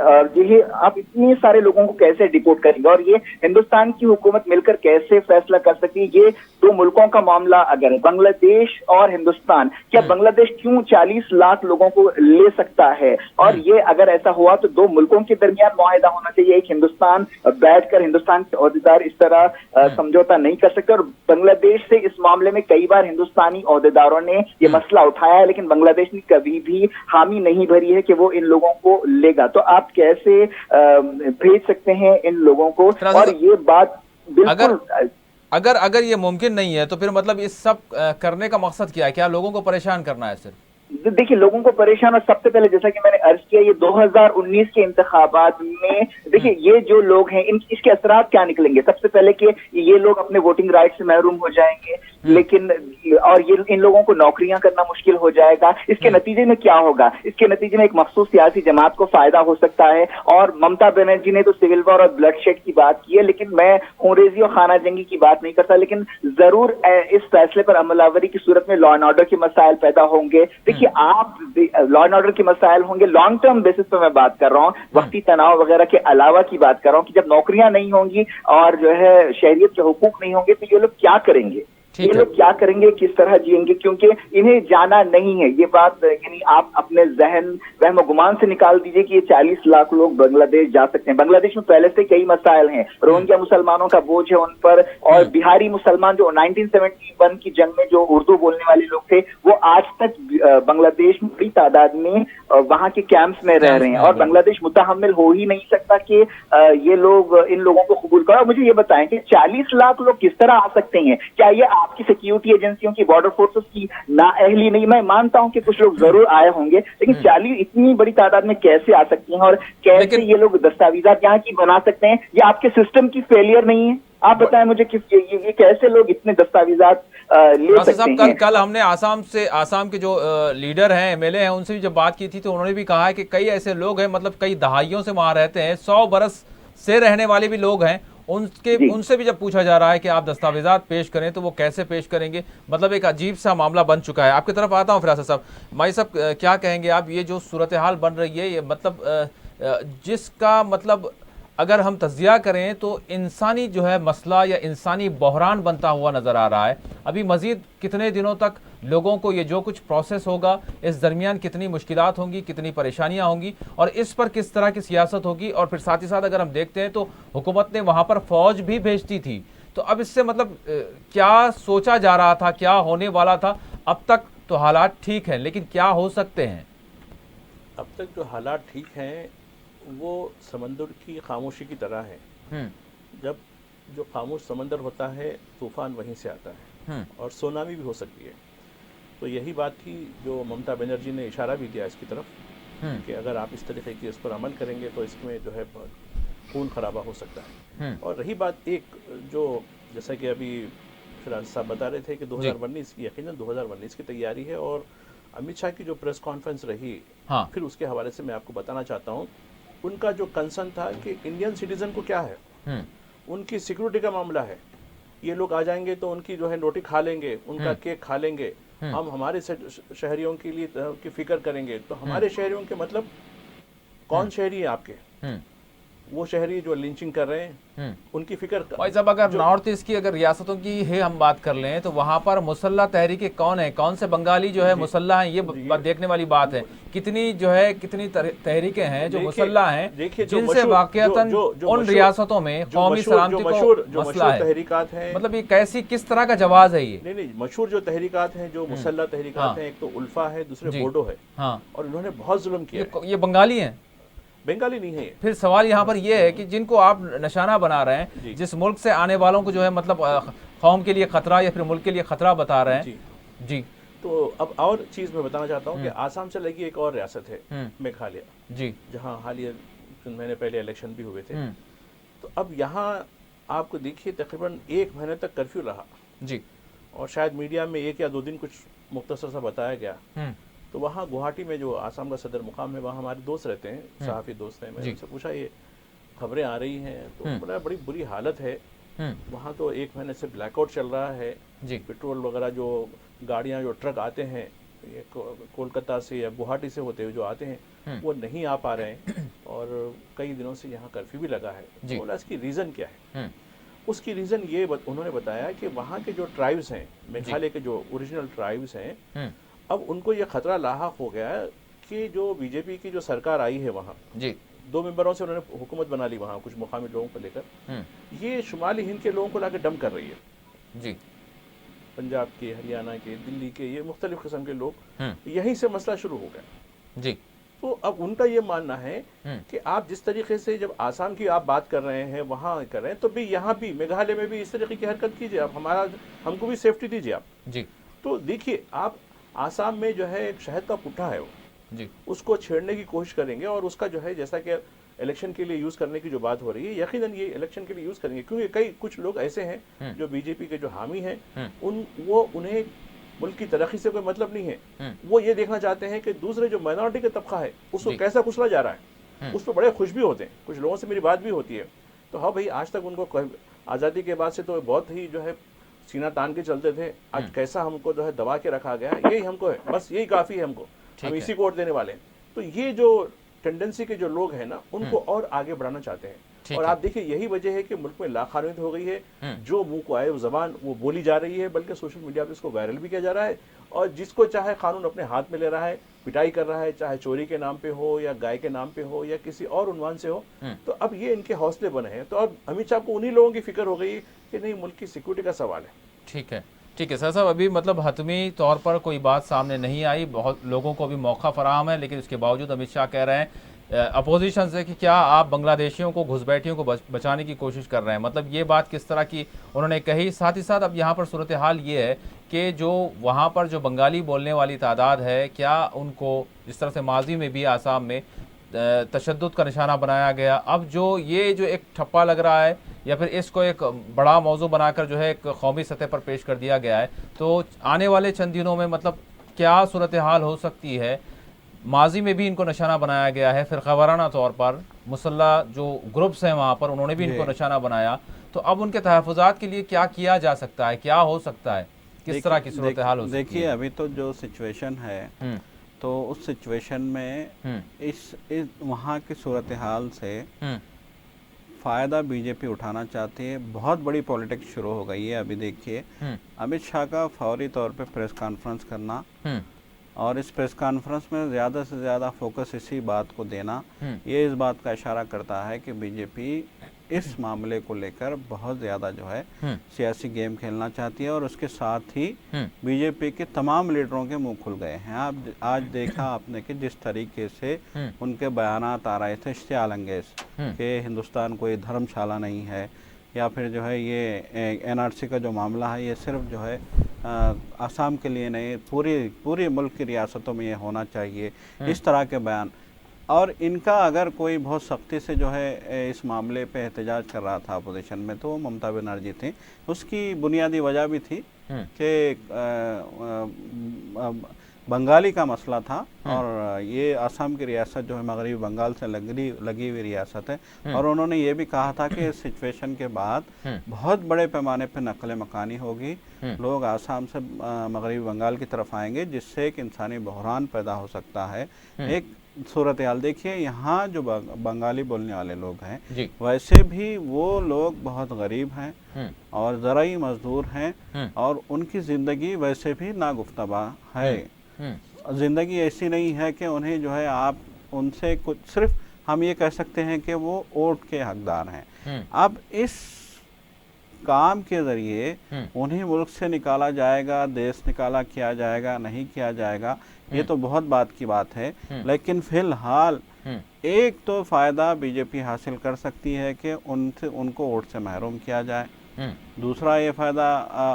ये आप इतने सारे लोगों को कैसे डिपोर्ट करेंगे, और ये हिंदुस्तान की हुकूमत मिलकर कैसे फैसला कर सकती है? ये दो मुल्कों का मामला अगर है, बांग्लादेश और हिंदुस्तान, क्या बांग्लादेश क्यों 40 लाख लोगों को ले सकता है? और ये अगर ऐसा हुआ तो दो मुल्कों के दरमियान मुआहिदा होना चाहिए। एक हिंदुस्तान बैठकर हिंदुस्तान के ओहदेदार इस तरह समझौता नहीं कर सकते, और बांग्लादेश से इस मामले में कई बार हिंदुस्तानी ओहदेदारों ने ये मसला उठाया है, लेकिन बांग्लादेश ने कभी भी हामी नहीं भरी है कि वो इन लोगों को लेगा। तो आप कैसे भेज सकते हैं इन लोगों को? और ये बात बिल्कुल अगर ये मुमकिन नहीं है तो फिर मतलब इस सब करने का मकसद क्या है? क्या लोगों को परेशान करना है सिर्फ? देखिए, लोगों को परेशान, और सबसे पहले जैसा कि मैंने अर्ज किया, ये 2019 के इंतखाबात में देखिए ये जो लोग हैं इसके असरात क्या निकलेंगे? सबसे पहले कि ये लोग अपने वोटिंग राइट से महरूम हो जाएंगे, लेकिन और ये इन लोगों को नौकरियां करना मुश्किल हो जाएगा। इसके नतीजे में क्या होगा? इसके नतीजे में एक मखसूस सियासी जमात को फायदा हो सकता है। और ममता बनर्जी ने तो सिविल वॉर और ब्लडशेड की बात की है, लेकिन मैं खूंरेजी और खाना जंगी की बात नहीं करता। लेकिन जरूर इस फैसले पर अमलावरी की सूरत में लॉ एंड ऑर्डर के मसाइल पैदा होंगे। देखिए, आप लॉ एंड ऑर्डर के मसाइल होंगे, लॉन्ग टर्म बेसिस पर मैं बात कर रहा हूँ, वक्ती तनाव वगैरह के अलावा की बात कर रहा हूँ कि जब नौकरियां नहीं होंगी और जो है शहरियत के हुकूक नहीं होंगे, तो ये लोग क्या करेंगे? ये लोग क्या करेंगे, किस तरह जिएंगे? क्योंकि इन्हें जाना नहीं है। ये बात यानी आप अपने जहन वहम गुमान से निकाल दीजिए कि ये 40 लाख लोग बांग्लादेश जा सकते हैं। बांग्लादेश में पहले से कई मसाइल हैं, रोहिंग्या मुसलमानों का बोझ है उन पर, और बिहारी मुसलमान जो 1971 की जंग में जो उर्दू बोलने वाले लोग थे, वो आज तक बांग्लादेश में बड़ी तादाद में वहां के कैंप्स में रह रहे हैं। और बांग्लादेश मुतहम्मिल हो ही नहीं सकता कि ये लोग इन लोगों को कबूल करो। मुझे ये बताएं कि 40 लाख लोग किस तरह आ सकते हैं? क्या ये आपकी सिक्योरिटी एजेंसियों की, बॉर्डर फोर्सेस की नाअहली नहीं? मैं मानता हूं कि कुछ लोग जरूर आए होंगे, लेकिन 40 इतनी बड़ी तादाद में कैसे आ सकती हैं? और कैसे ये लोग दस्तावेजात यहाँ की बना सकते हैं? ये आपके सिस्टम की फेलियर नहीं है? आप बताएं मुझे किस ये कैसे लोग इतने दस्तावेजात ले सकते हैं? कल हमने आसाम के जो लीडर हैं, एमएलए हैं, उनसे भी जब बात की थी तो उन्होंने भी कहा है कि कई ऐसे लोग हैं, मतलब कई दहाइयों से वहां रहते हैं, 100 बरस से रहने वाले भी लोग हैं, उनसे भी जब पूछा जा रहा है कि आप दस्तावेजात पेश करें तो वो कैसे पेश करेंगे। मतलब एक अजीब सा मामला बन चुका है। आपकी तरफ आता हूँ फिरासत साहब। माई साहब, क्या कहेंगे आप? ये जो सूरत हाल बन रही है, ये मतलब जिसका मतलब अगर हम तज्जिया करें तो इंसानी जो है मसला या इंसानी बहरान बनता हुआ नज़र आ रहा है। अभी मज़ीद कितने दिनों तक लोगों को ये जो कुछ प्रोसेस होगा, इस दरमियान कितनी मुश्किलात होंगी, कितनी परेशानियां होंगी, और इस पर किस तरह की सियासत होगी। और फिर साथ ही साथ अगर हम देखते हैं तो हुकूमत ने वहाँ पर फ़ौज भी भेजती थी। तो अब इससे मतलब क्या सोचा जा रहा था, क्या होने वाला था? अब तक तो हालात ठीक हैं, लेकिन क्या हो सकते हैं? अब तक जो हालात ठीक हैं वो समंदर की खामोशी की तरह है। जब जो खामोश समंदर होता है, तूफान वहीं से आता है और सुनामी भी हो सकती है। तो यही बात थी जो ममता बनर्जी ने इशारा भी दिया इसकी तरफ कि अगर आप इस तरीके की इस पर अमल करेंगे तो इसमें जो है खून खराबा हो सकता है। और रही बात एक जो जैसा कि अभी फिराज साहब बता रहे थे कि 2019 की यकीनन 2019 की तैयारी है। और अमित शाह की जो प्रेस कॉन्फ्रेंस रही, फिर उसके हवाले से मैं आपको बताना चाहता हूँ, उनका जो कंसर्न था कि इंडियन सिटीजन को क्या है, उनकी सिक्योरिटी का मामला है। ये लोग आ जाएंगे तो उनकी जो है रोटी खा लेंगे, उनका केक खा लेंगे, हम हमारे शहरियों के लिए की फिक्र करेंगे। तो हमारे शहरियों के मतलब कौन शहरी है आपके? वो शहरी जो लिंचिंग कर रहे हैं, उनकी फिक्र। भाई साहब, अगर नॉर्थ ईस्ट की अगर रियासतों की है हम बात कर लें तो वहां पर मुसल्ला तहरीकें कौन है, कौन से बंगाली जो है मुसल्ला हैं, ये देखने वाली बात है। कितनी जो है कितनी तहरीकें हैं जो मुसल्ला हैं, जिनसे वाकईतन उन रियासतों में कौमी सलामती को मसला है। तहरीकात हैं, मतलब ये कैसी किस तरह का जवाब है ये? नहीं, मशहूर जो तहरीकात हैं, जो मुसल्ला तहरीकात हैं, एक तो उल्फा है, दूसरे बोडो है। और इन्होंने बहुत जुल्म किया। ये बंगाली हैं? बंगाली नहीं है। फिर सवाल यहाँ पर यह है कि जिनको आप निशाना बना रहे हैं, जिस मुल्क से आने वालों को जो है मतलब कौम के लिए खतरा या फिर मुल्क के लिए खतरा बता रहे हैं जी। तो अब और चीज़ मैं बताना चाहता हूँ कि आसाम से लगी एक और रियासत है मेघालय जी, जहाँ हालिया कुछ महीने पहले इलेक्शन भी हुए थे। तो अब यहाँ आपको देखिए तकरीबन 1 महीने तक कर्फ्यू रहा जी, और शायद मीडिया में 1 या 2 दिन कुछ मुख्तसर सा बताया गया। तो वहाँ गुवाहाटी में जो आसाम का सदर मुकाम है, वहाँ हमारे दोस्त रहते हैं, सहाफ़ी दोस्त हैं। मैंने उनसे पूछा ये खबरें आ रही हैं तो बोला बड़ी बुरी हालत है वहाँ। तो 1 महीने से ब्लैकआउट चल रहा है जी। पेट्रोल वगैरह जो गाड़ियाँ जो ट्रक आते हैं कोलकाता से या गुवाहाटी से होते हुए जो आते हैं वो नहीं आ पा रहे हैं, और कई दिनों से यहाँ कर्फ्यू भी लगा है। बोला इसकी रीज़न क्या है? उसकी रीज़न ये उन्होंने बताया कि वहाँ के जो ट्राइब्स हैं, मेघालय के जो ओरिजिनल ट्राइब्स हैं, अब उनको ये खतरा लाहक हो गया कि जो बीजेपी की जो सरकार आई है वहाँ जी, 2 मेंबरों से उन्होंने हुकूमत बना ली वहाँ कुछ मुकामी लोगों को लेकर, ये शुमाली हिंद के लोगों को लाकर डंप कर रही है जी। पंजाब के, हरियाणा के, दिल्ली के, ये मुख्तलिफ किस्म के लोग, यहीं से मसला शुरू हो गया जी। तो अब उनका ये मानना है कि आप जिस तरीके से जब आसाम की आप बात कर रहे हैं वहाँ कर रहे हैं, तो भी यहाँ भी मेघालय में भी इस तरीके की हरकत कीजिए, आप हमको भी सेफ्टी दीजिए आप जी। तो देखिए आप आसाम में जो है एक शहद का पुट्ठा है वो जी, उसको छेड़ने की कोशिश करेंगे और उसका जो है जैसा कि इलेक्शन के लिए यूज करने की जो बात हो रही है, यकीनन ये इलेक्शन के लिए यूज करेंगे, क्योंकि कुछ लोग ऐसे हैं जो बीजेपी के जो हामी हैं, उन्हें मुल्क की तरक्की से कोई मतलब नहीं है। वो ये देखना चाहते हैं कि दूसरे जो माइनॉरिटी का तबका है उसको कैसा कुचला जा रहा है, उस पर बड़े खुश भी होते हैं। कुछ लोगों से मेरी बात भी होती है, तो हाँ भाई, आज तक उनको आज़ादी के बाद से तो बहुत ही जो है सीना तान के चलते थे, आज कैसा हमको जो है दबा के रखा गया, यही हमको है, बस यही काफ़ी है हमको, हम इसी को वोट देने वाले हैं। तो ये जो टेंडेंसी के जो लोग हैं ना, उनको और आगे बढ़ाना चाहते हैं। और आप देखिए, यही वजह है कि मुल्क में लाखानियत हो गई है। जो मुंह को आए वो जबान वो बोली जा रही है, बल्कि सोशल मीडिया पे इसको वायरल भी किया जा रहा है, और जिसको चाहे कानून अपने हाथ में ले रहा है, पिटाई कर रहा है, चाहे चोरी के नाम पे हो या गाय के नाम पे हो या किसी और उन्वान से हो। तो अब ये इनके हौसले बने हैं। तो अब अमित शाह को उन्हीं लोगों की फिक्र हो गई कि नहीं, मुल्क की सिक्योरिटी का सवाल है। ठीक है, ठीक है सर साहब, अभी मतलब हतमी तौर पर कोई बात सामने नहीं आई, बहुत लोगों को भी मौका फराहम है, लेकिन उसके बावजूद अमित शाह कह रहे हैं अपोजिशन से कि क्या आप बांग्लादेशियों को, घुसपैठियों को बचाने की कोशिश कर रहे हैं। मतलब ये बात किस तरह की उन्होंने कही। साथ ही साथ अब यहाँ पर सूरत हाल ये है कि जो वहाँ पर जो बंगाली बोलने वाली तादाद है, क्या उनको जिस तरह से माजी में भी आसाम में तशद्दुद का निशाना बनाया गया, अब जो ये जो एक ठप्पा लग रहा है या फिर इसको एक बड़ा मौजू बनाकर जो है एक कौमी सतह पर पेश कर दिया गया है, तो आने वाले चंद दिनों में मतलब क्या सूरत हाल हो सकती है। माजी में भी इनको निशाना बनाया गया है, फिर ख़वाराना तौर पर मुसल्ला जो ग्रुप्स हैं वहाँ पर उन्होंने भी इनको निशाना बनाया, तो अब उनके तहफ़्फ़ुज़ात के लिए क्या किया जा सकता है, क्या हो सकता है, किस तरह की सूरत हाल हो सकती है? देखिए, अभी तो जो सिचुएशन है, तो उस सिचुएशन में इस वहाँ की सूरत हाल से फ़ायदा बीजेपी उठाना चाहती है। बहुत बड़ी पॉलिटिक्स शुरू हो गई है। अभी देखिए, अमित शाह का फौरी तौर पे प्रेस कॉन्फ्रेंस करना और इस प्रेस कॉन्फ्रेंस में ज़्यादा से ज़्यादा फोकस इसी बात को देना, ये इस बात का इशारा करता है कि बीजेपी इस मामले को लेकर बहुत ज़्यादा जो है सियासी गेम खेलना चाहती है। और उसके साथ ही बीजेपी के तमाम लीडरों के मुंह खुल गए हैं। आप आज देखा आपने कि जिस तरीके से उनके बयानात आ रहे थे इश्तियाल अंगेज कि हिंदुस्तान कोई धर्मशाला नहीं है, या फिर जो है ये एनआरसी का जो मामला है ये सिर्फ जो है आसाम के लिए नहीं, पूरी मुल्क की रियासतों में ये होना चाहिए, इस तरह के बयान। और इनका अगर कोई बहुत सख्ती से जो है इस मामले पे एहतजाज कर रहा था अपोजिशन में, तो ममता बनर्जी थी। उसकी बुनियादी वजह भी थी कि बंगाली का मसला था, और ये आसाम की रियासत जो है मगरबी बंगाल से लगी हुई रियासत है। और उन्होंने ये भी कहा था कि इस सिचुएशन के बाद बहुत बड़े पैमाने पर नकल मकानी होगी, लोग आसाम से मगरबी बंगाल की तरफ आएंगे, जिससे एक इंसानी बहरान पैदा हो सकता है। एक सूरत हाल देखिए, यहाँ जो बंगाली बोलने वाले लोग हैं, वैसे भी वो लोग बहुत गरीब हैं और ज़राई मजदूर हैं, और उनकी ज़िंदगी वैसे भी नागुफ्तबा है। ज़िंदगी ऐसी नहीं है कि उन्हें जो है आप उनसे कुछ, सिर्फ हम ये कह सकते हैं कि वो वोट के हकदार हैं। अब इस काम के ज़रिए उन्हें मुल्क से निकाला जाएगा, देश निकाला किया जाएगा, नहीं किया जाएगा, ये तो बहुत बात की बात है। लेकिन फिलहाल एक तो फ़ायदा बीजेपी हासिल कर सकती है कि उनको वोट से महरूम किया जाए। दूसरा ये फ़ायदा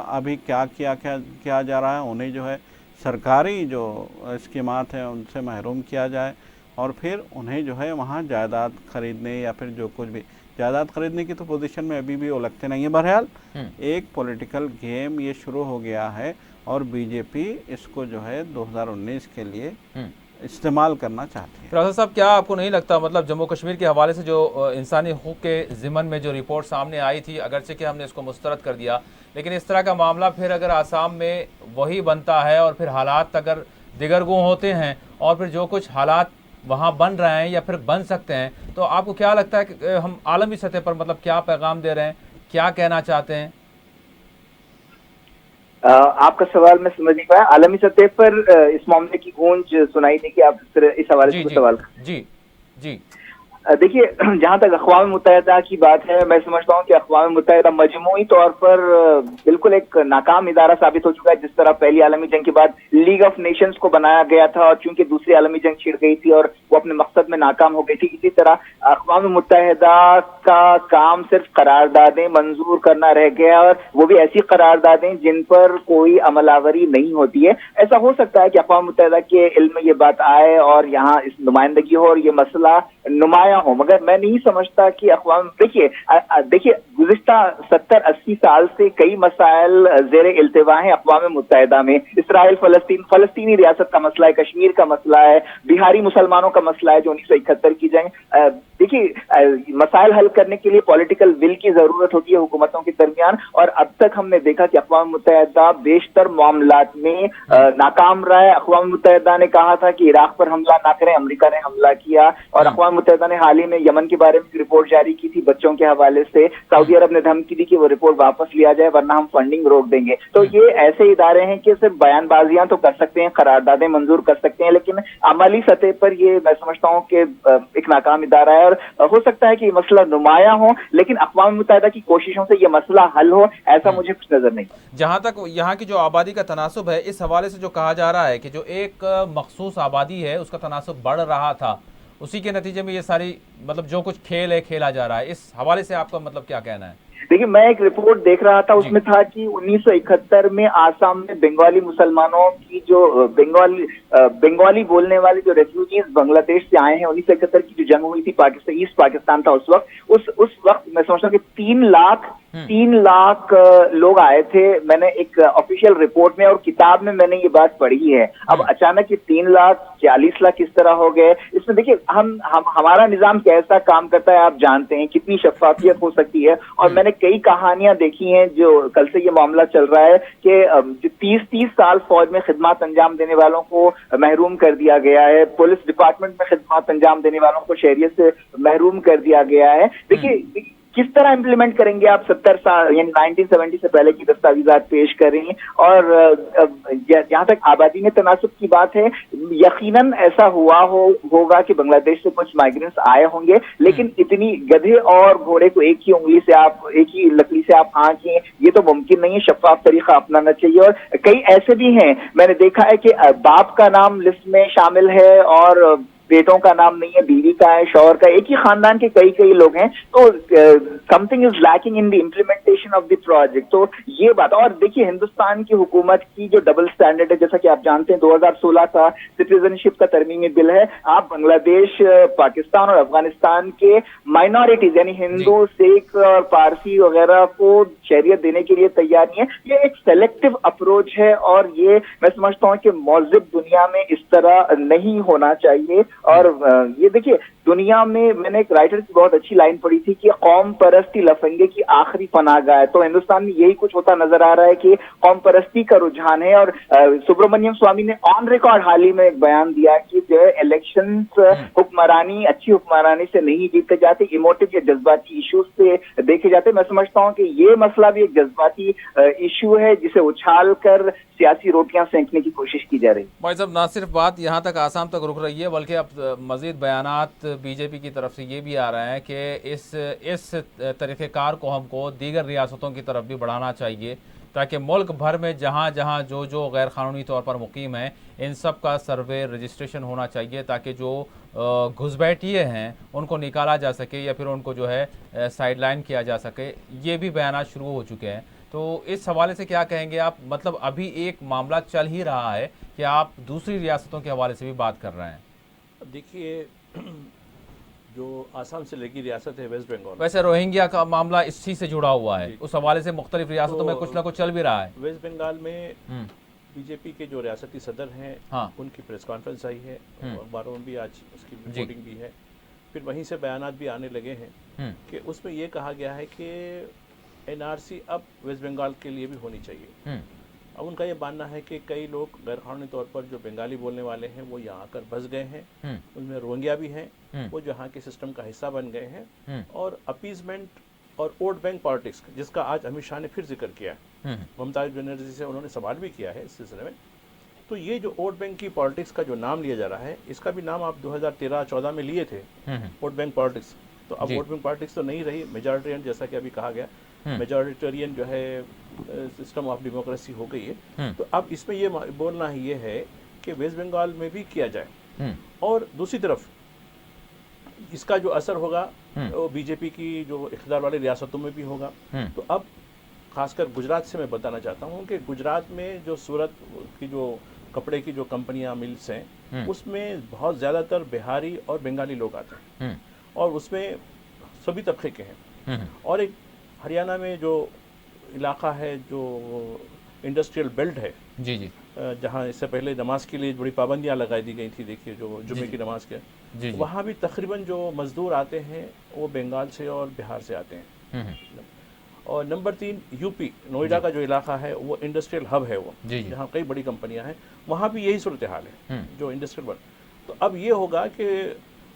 अभी क्या किया जा रहा है, उन्हें जो है सरकारी जो स्कीमात हैं उनसे महरूम किया जाए, और फिर उन्हें जो है वहाँ जायदाद खरीदने या फिर जो कुछ भी, जायदाद खरीदने की तो पोजीशन में अभी भी वो लगते नहीं है। बहरहाल एक पॉलिटिकल गेम ये शुरू हो गया है, और बीजेपी इसको जो है 2019 के लिए इस्तेमाल करना चाहती है। प्रोफेसर साहब, क्या आपको नहीं लगता, मतलब जम्मू कश्मीर के हवाले से जो इंसानी हुकूक के ज़िमन में जो रिपोर्ट सामने आई थी, अगरचे कि हमने इसको मुस्तरद कर दिया, लेकिन इस तरह का मामला फिर अगर आसाम में वही बनता है और फिर हालात अगर दिगरगुं होते हैं और फिर जो कुछ हालात वहाँ बन रहे हैं या फिर बन सकते हैं, तो आपको क्या लगता है कि हम आलमी सतह पर मतलब क्या पैगाम दे रहे हैं, क्या कहना चाहते हैं? आपका सवाल मैं समझ नहीं पाया। आलमी सतह पर इस मामले की गूंज सुनाई दी कि आप इस हवाले से सवाल। जी देखिए, जहाँ तक अक़वाम मुत्तहिदा की बात है, मैं समझता हूँ कि अक़वाम मुत्तहिदा मजमूई तौर पर बिल्कुल एक नाकाम इदारा साबित हो चुका है। जिस तरह पहली आलमी जंग के बाद लीग ऑफ नेशंस को बनाया गया था, और चूंकि दूसरी आलमी जंग छिड़ गई थी और वो अपने मकसद में नाकाम हो गई थी, इसी तरह अक़वाम मुत्तहिदा का काम सिर्फ करारदादें मंजूर करना रह गया, और वो भी ऐसी करारदादें जिन पर कोई अमलावरी नहीं होती है। ऐसा हो सकता है कि अक़वाम मुत्तहिदा के इल्म में ये बात आए और यहाँ इस नुमाइंदगी हो और ये मसला नुमाया हो, मगर मैं नहीं समझता कि अक़वाम, देखिए गुज़िश्ता 70-80 साल से कई मसाइल ज़ेरे इल्तिवा हैं अक़वाम मुत्तहिदा में। इसराइल फलस्तीनी रियासत का मसला है, कश्मीर का मसला है, बिहारी मुसलमानों का मसला है जो 1971 की जंग। देखिए मसाइल हल करने के लिए पॉलिटिकल विल की जरूरत होती है हुकूमतों के दरमियान, और अब तक हमने देखा कि अक़वाम मुत्तहिदा बेशतर मामलात में नाकाम रहा है। अक़वाम मुत्तहिदा ने कहा था कि इराक पर हमला ना करें, अमेरिका ने हमला किया, और अक़वाम मुत्तहिदा ने हाल ही में यमन के बारे में रिपोर्ट जारी की थी बच्चों के हवाले से। सऊदी अरब ने धमकी दी कि वो रिपोर्ट वापस लिया जाए वरना हम फंडिंग रोक देंगे। तो ये ऐसे इदारे हैं कि सिर्फ बयानबाजियां तो कर सकते हैं, करारदादें मंजूर कर सकते हैं, लेकिन अमली सतह पर ये मैं समझता हूँ कि एक नाकाम इदारा है। और हो सकता है कि मसला नुमाया हो, लेकिन अक़वाम मुत्तहिदा की कोशिशों से ये मसला हल हो, ऐसा मुझे कुछ नजर नहीं। जहां तक यहाँ की जो आबादी का तनासुब है, इस हवाले से जो कहा जा रहा है कि जो एक मखसूस आबादी है उसका तनासुब बढ़ रहा था, उसी के नतीजे में ये सारी मतलब जो कुछ खेल है खेला जा रहा है, इस हवाले से आपका मतलब क्या कहना है? देखिए मैं एक रिपोर्ट देख रहा था, उसमें था कि 1971 में आसाम में बंगाली मुसलमानों की जो बंगाली बोलने वाले जो रेफ्यूजीज बांग्लादेश से आए हैं, 1971 की जो जंग हुई थी, पाकिस्तान ईस्ट पाकिस्तान था उस वक्त मैं समझता हूँ कि 3 लाख लोग आए थे। मैंने एक ऑफिशियल रिपोर्ट में और किताब में मैंने ये बात पढ़ी है। अब अचानक ये 3 लाख 40 लाख किस तरह हो गए? इसमें देखिए हमारा निजाम कैसा काम करता है आप जानते हैं, कितनी शफाफियत हो सकती है। और मैंने कई कहानियां देखी हैं, जो कल से ये मामला चल रहा है कि 30 साल फौज में खिदमत अंजाम देने वालों को महरूम कर दिया गया है, पुलिस डिपार्टमेंट में खिदमत अंजाम देने वालों को शहरियत से महरूम कर दिया गया है। देखिए किस तरह इंप्लीमेंट करेंगे आप 70 साल यानी 1970 से पहले की दस्तावेजात पेश करें? और जहां तक आबादी में तनासुब की बात है, यकीनन ऐसा होगा कि बांग्लादेश से कुछ माइग्रेंट्स आए होंगे, लेकिन इतनी गधे और घोड़े को एक ही लकड़ी से आप आंकें, ये तो मुमकिन नहीं है। शफाफ तरीका अपनाना चाहिए। और कई ऐसे भी हैं, मैंने देखा है कि बाप का नाम लिस्ट में शामिल है और बेटों का नाम नहीं है, बीवी का है, शौहर का, एक ही खानदान के कई लोग हैं। तो something is lacking in the implementation of the project. तो ये बात, और देखिए हिंदुस्तान की हुकूमत की जो डबल स्टैंडर्ड है, जैसा कि आप जानते हैं 2016 का सिटीजनशिप का तरमीमी बिल है। आप बांग्लादेश, पाकिस्तान और अफगानिस्तान के माइनॉरिटीज यानी हिंदू, सिख और पारसी वगैरह को शहरियत देने के लिए तैयार नहीं है। ये एक सेलेक्टिव अप्रोच है और ये मैं समझता हूँ कि मौजूद दुनिया में इस तरह नहीं होना चाहिए। और ये देखिए दुनिया में, मैंने एक राइटर की बहुत अच्छी लाइन पढ़ी थी कि कौम परस्ती लफंगे की आखिरी पनाहगाह है। तो हिंदुस्तान में यही कुछ होता नजर आ रहा है कि कौम परस्ती का रुझान है। और सुब्रमण्यम स्वामी ने ऑन रिकॉर्ड हाल ही में एक बयान दिया कि जो है इलेक्शंस अच्छी हुक्मरानी से नहीं जीते जाते, इमोटिव या जज्बाती इश्यूज से देखे जाते। मैं समझता हूँ कि ये मसला भी एक जज्बाती इश्यू है जिसे उछाल कर सियासी रोटियां सेंकने की कोशिश की जा रही है। भाई साहब, ना सिर्फ बात यहाँ तक आसाम तक रुक रही है, बल्कि अब मजीद बयानात बीजेपी की तरफ से ये भी आ रहे हैं कि इस तरीक़ेकार को हमको दीगर रियासतों की तरफ भी बढ़ाना चाहिए, ताकि मुल्क भर में जहाँ जहाँ जो गैर कानूनी तौर पर मुकीम हैं, इन सब का सर्वे रजिस्ट्रेशन होना चाहिए, ताकि जो घुसपैठिए हैं उनको निकाला जा सके या फिर उनको जो है साइडलाइन किया जा सके। ये भी बयानात शुरू हो चुके हैं। तो इस हवाले से क्या कहेंगे आप? मतलब अभी एक मामला चल ही रहा है कि आप दूसरी रियासतों के हवाले से भी बात कर रहे हैं। देखिए, जो आसाम से लगी रियासत है वेस्ट बंगाल, वैसे रोहिंग्या का मामला इसी से जुड़ा हुआ है, उस हवाले से मुख्तलिफ रियासतों में कुछ ना कुछ चल भी रहा है। वेस्ट बंगाल में बीजेपी के जो रियासती सदर हैं, उनकी प्रेस कॉन्फ्रेंस आई है, अखबारों में भी आज उसकी रिपोर्टिंग भी है। फिर वहीं से बयानात भी आने लगे हैं कि उसमें यह कहा गया है कि एनआरसी अब वेस्ट बंगाल के लिए भी होनी चाहिए। अब उनका ये मानना है कि कई लोग गैर कानूनी तौर पर जो बंगाली बोलने वाले हैं वो यहाँ आकर बस गए हैं, उनमें रोहिंग्या भी हैं, वो जो यहाँ के सिस्टम का हिस्सा बन गए हैं। और अपीजमेंट और वोट बैंक पॉलिटिक्स, जिसका आज अमित शाह ने फिर जिक्र किया है, ममता बनर्जी से उन्होंने सवाल भी किया है इस सिलसिले में। तो ये जो वोट बैंक की पॉलिटिक्स का जो नाम लिया जा रहा है, इसका भी नाम आप 2013-14 में लिए थे, वोट बैंक पॉलिटिक्स। तो अब वोट बैंक पॉलिटिक्स तो नहीं रही, मेजॉरिटेरियन, जैसा कि अभी कहा गया, मेजॉरिटेरियन जो है सिस्टम ऑफ डेमोक्रेसी हो गई है। तो अब इसमें ये बोलना ही ये है कि वेस्ट बंगाल में भी किया जाए। और दूसरी तरफ इसका जो असर होगा वो बीजेपी की जो इख्तियार वाली रियासतों में भी होगा। तो अब खासकर गुजरात से मैं बताना चाहता हूँ कि गुजरात में जो सूरत की जो कपड़े की जो कंपनियां, मिल्स हैं, उसमें बहुत ज़्यादातर बिहारी और बंगाली लोग आते हैं। और उसमें सभी तबके के हैं। और एक हरियाणा में जो इलाका है जो इंडस्ट्रियल बेल्ट है, जी जी, जहाँ इससे पहले नमाज के लिए बड़ी पाबंदियाँ लगाई दी गई थी, देखिए जो जुम्मे की नमाज के, जी जी, वहाँ भी तकरीबन जो मजदूर आते हैं वो बंगाल से और बिहार से आते हैं। और नंबर 3 यूपी नोएडा का जो इलाका है वो इंडस्ट्रियल हब है, वो जहाँ कई बड़ी कंपनियां हैं, वहाँ भी यही सूरत हाल है जो इंडस्ट्रियल वर्क। तो अब ये होगा कि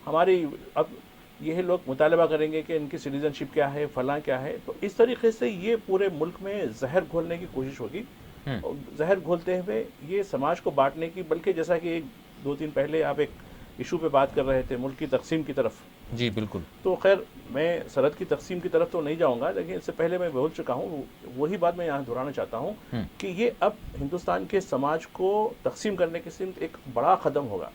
हमारी अब यही लोग मुतालबा करेंगे कि इनकी सिटीजनशिप क्या है, फलां क्या है, तो इस तरीके से ये पूरे मुल्क में जहर घोलने की कोशिश होगी। और जहर घोलते हुए ये समाज को बांटने की, बल्कि जैसा कि 2-3 पहले आप एक इशू पे बात कर रहे थे मुल्क की तकसीम की तरफ, जी बिल्कुल, तो खैर मैं सरहद की तकसीम की तरफ तो नहीं जाऊंगा, लेकिन इससे पहले मैं बोल चुका हूँ, वही बात मैं यहाँ दोहराना चाहता हूँ कि ये अब हिंदुस्तान के समाज को तकसीम करने के सिर्फ एक बड़ा कदम होगा।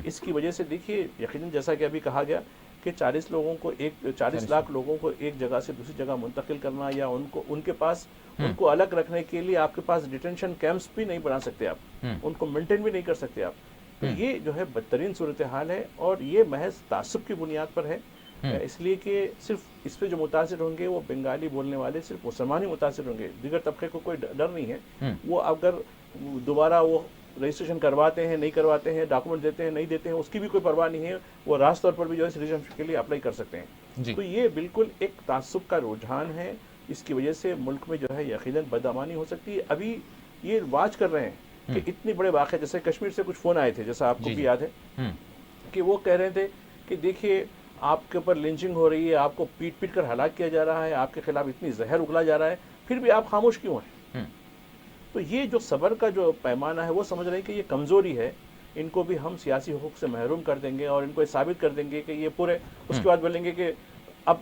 इसकी वजह से देखिए, यकीनन जैसा कि अभी कहा गया कि 40 लाख लोगों को एक जगह से दूसरी जगह मुंतकिल करना, या उनको उनके पास उनको अलग रखने के लिए आपके पास डिटेंशन कैंप्स भी नहीं बना सकते आप, उनको मेंटेन भी नहीं कर सकते आप। तो ये जो है बदतरीन सूरत हाल है, और ये महज तासुब की बुनियाद पर है, इसलिए कि सिर्फ इस पे जो मुतासिर होंगे वो बंगाली बोलने वाले सिर्फ मुसलमान ही मुतासिर होंगे, दीगर तबके को कोई डर नहीं है। वो अगर दोबारा वो रजिस्ट्रेशन करवाते हैं, नहीं करवाते हैं, डॉक्यूमेंट देते हैं, नहीं देते हैं, उसकी भी कोई परवाह नहीं है, वो रास्त तौर पर भी जो है सिटीजनशिप के लिए अप्लाई कर सकते हैं। तो ये बिल्कुल एक तासुब का रुझान है, इसकी वजह से मुल्क में जो है यकीनन बदअमानी हो सकती है। अभी ये वाच कर रहे हैं कि इतने बड़े वाक़े, जैसे कश्मीर से कुछ फ़ोन आए थे, जैसा आपको भी याद है, कि वो कह रहे थे कि देखिए आपके ऊपर लिंचिंग हो रही है, आपको पीट पीट कर हलाक किया जा रहा है, आपके खिलाफ इतनी जहर उगला जा रहा है, फिर भी आप खामोश क्यों हैं? तो ये जो सब्र का जो पैमाना है, वो समझ रहे हैं कि ये कमज़ोरी है, इनको भी हम सियासी हुकूक से महरूम कर देंगे और इनको साबित कर देंगे कि ये पूरे, उसके बाद बोलेंगे कि अब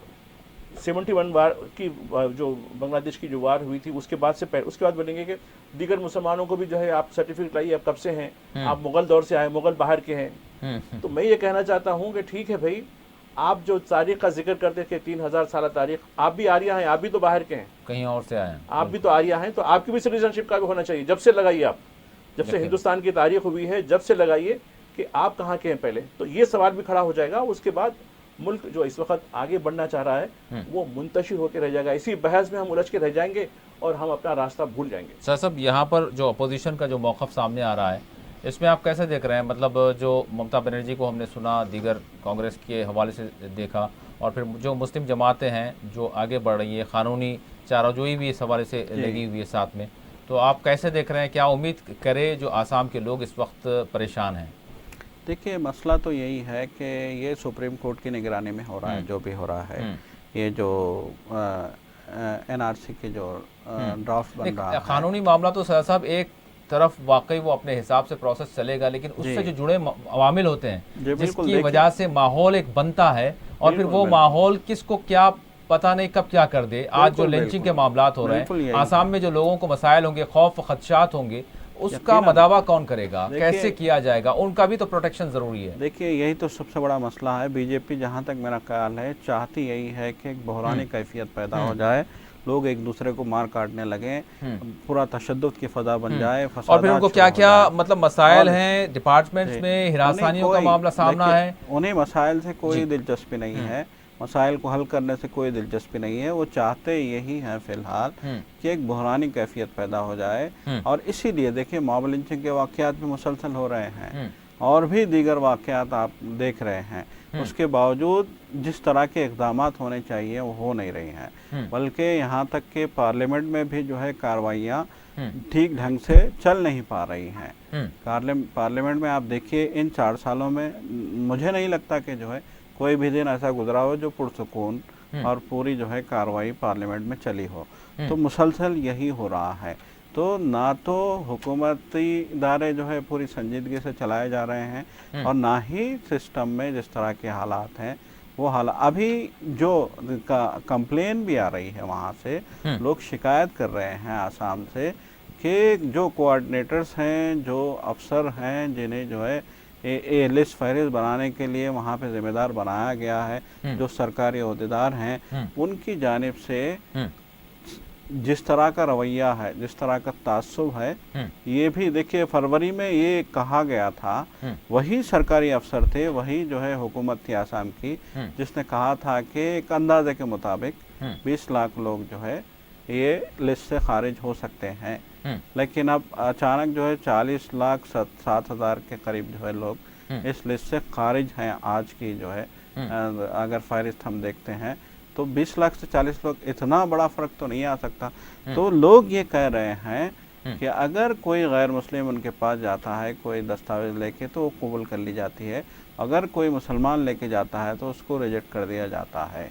71 वार की जो बांग्लादेश की जो वार हुई थी उसके बाद से उसके बाद बोलेंगे कि दीगर मुसलमानों को भी जो है आप सर्टिफिकेट लाइए, आप कब से हैं, आप मुगल दौर से आए, मुगल बाहर के हैं। तो मैं ये कहना चाहता हूँ कि ठीक है भाई, आप जो तारीख का जिक्र करते थे 3000 साल तारीख, आप भी आर्या हैं, आप भी तो बाहर के हैं, कहीं और से आए हैं, आप भी तो आर्या हैं, तो आपकी भी सिटीजनशिप का भी होना चाहिए। जब से लगाइए आप, जब से हिंदुस्तान की तारीख हुई है, जब से लगाइए कि आप कहाँ के हैं पहले, तो ये सवाल भी खड़ा हो जाएगा। उसके बाद मुल्क जो इस वक्त आगे बढ़ना चाह रहा है वो मुंतशिर होकर रह जाएगा, इसी बहस में हम उलझ के रह जाएंगे और हम अपना रास्ता भूल जाएंगे। सर साहब, यहाँ पर जो अपोजिशन का जो मौक़िफ़ सामने आ रहा है, इसमें आप कैसे देख रहे हैं? मतलब जो ममता बनर्जी को हमने सुना, दीगर कांग्रेस के हवाले से देखा, और फिर जो मुस्लिम जमातें हैं जो आगे बढ़ रही है, क़ानूनी चाराजोई भी इस हवाले से लगी हुई है साथ में, तो आप कैसे देख रहे हैं? क्या उम्मीद करें जो आसाम के लोग इस वक्त परेशान हैं? देखिए, मसला तो यही है कि ये सुप्रीम कोर्ट की निगरानी में हो रहा है, जो भी हो रहा है। ये जो एनआरसी के जो ड्राफ्ट बन रहा है, कानूनी मामला तो सर साहब एक तरफ वाकई वो अपने हिसाब से प्रोसेस चलेगा, लेकिन उससे जो जुड़े अवामिल होते हैं जिसकी वजह से माहौल एक बनता है, और फिर वो माहौल किसको क्या पता नहीं कब क्या कर दे। आज जो लिंचिंग के मामलात हो रहे हैं आसाम में, जो लोगों को मसाइल होंगे, खौफ खदशात होंगे, उसका मदावा कौन करेगा, कैसे किया जाएगा? उनका भी तो प्रोटेक्शन जरूरी है। देखिए, यही तो सबसे बड़ा मसला है। बीजेपी, जहाँ तक मेरा ख्याल है, चाहती यही है कि एक बहरानी कैफियत पैदा हो जाए, लोग एक दूसरे को मार काटने लगे, पूरा तशद्दुद की फजा बन जाए, और फिर उनको क्या क्या मतलब मसाइल हैं डिपार्टमेंट्स में, हिरासानियों का मामला सामना है, उन्हें मसाइल से कोई दिलचस्पी नहीं है, मसाइल को हल करने से कोई दिलचस्पी नहीं है। वो चाहते यही हैं फिलहाल कि एक बहरानी कैफियत पैदा हो जाए, और इसीलिए देखिए मॉब लिंचिंग के वाक़यात भी मुसलसल हो रहे हैं, और भी दीगर वाक़यात आप देख रहे हैं। उसके बावजूद जिस तरह के इक़दामात होने चाहिए वो हो नहीं रही हैं, बल्कि यहाँ तक कि पार्लियामेंट में भी जो है कार्रवाइयाँ ठीक ढंग से चल नहीं पा रही हैं। पार्लियामेंट में आप देखिए, इन 4 सालों में मुझे नहीं लगता कि जो है कोई भी दिन ऐसा गुजरा हो जो पुरसुकून और पूरी जो है कार्रवाई पार्लियामेंट में चली हो। तो मुसलसल यही हो रहा है। तो ना तो हुकूमती इदारे जो है पूरी संजीदगी से चलाए जा रहे हैं, और ना ही सिस्टम में जिस तरह के हालात हैं वो हालात। अभी जो कंप्लेन भी आ रही है वहाँ से, लोग शिकायत कर रहे हैं आसाम से कि जो कोऑर्डिनेटर्स हैं, जो अफसर हैं, जिन्हें जो है ये लिस्ट फहरिस्त बनाने के लिए वहाँ पे जिम्मेदार बनाया गया है, जो सरकारी ओहदेदार हैं, उनकी जानिब से जिस तरह का रवैया है, जिस तरह का तासुब है, ये भी देखिए फरवरी में ये कहा गया था, वही सरकारी अफसर थे, वही जो है हुकूमत थी आसाम की, जिसने कहा था कि एक अंदाजे के मुताबिक 20 लाख लोग जो है ये लिस्ट से खारिज हो सकते हैं। लेकिन अब अचानक जो है 40 लाख 7 हज़ार के करीब जो है लोग इस लिस्ट से खारिज हैं आज की जो है अगर फहरिस्त हम देखते हैं तो 20 लाख से 40 लोग, इतना बड़ा फ़र्क तो नहीं आ सकता। तो लोग ये कह रहे हैं कि अगर कोई गैर मुस्लिम उनके पास जाता है कोई दस्तावेज़ लेके तो वो कबूल कर ली जाती है, अगर कोई मुसलमान लेके जाता है तो उसको रिजेक्ट कर दिया जाता है।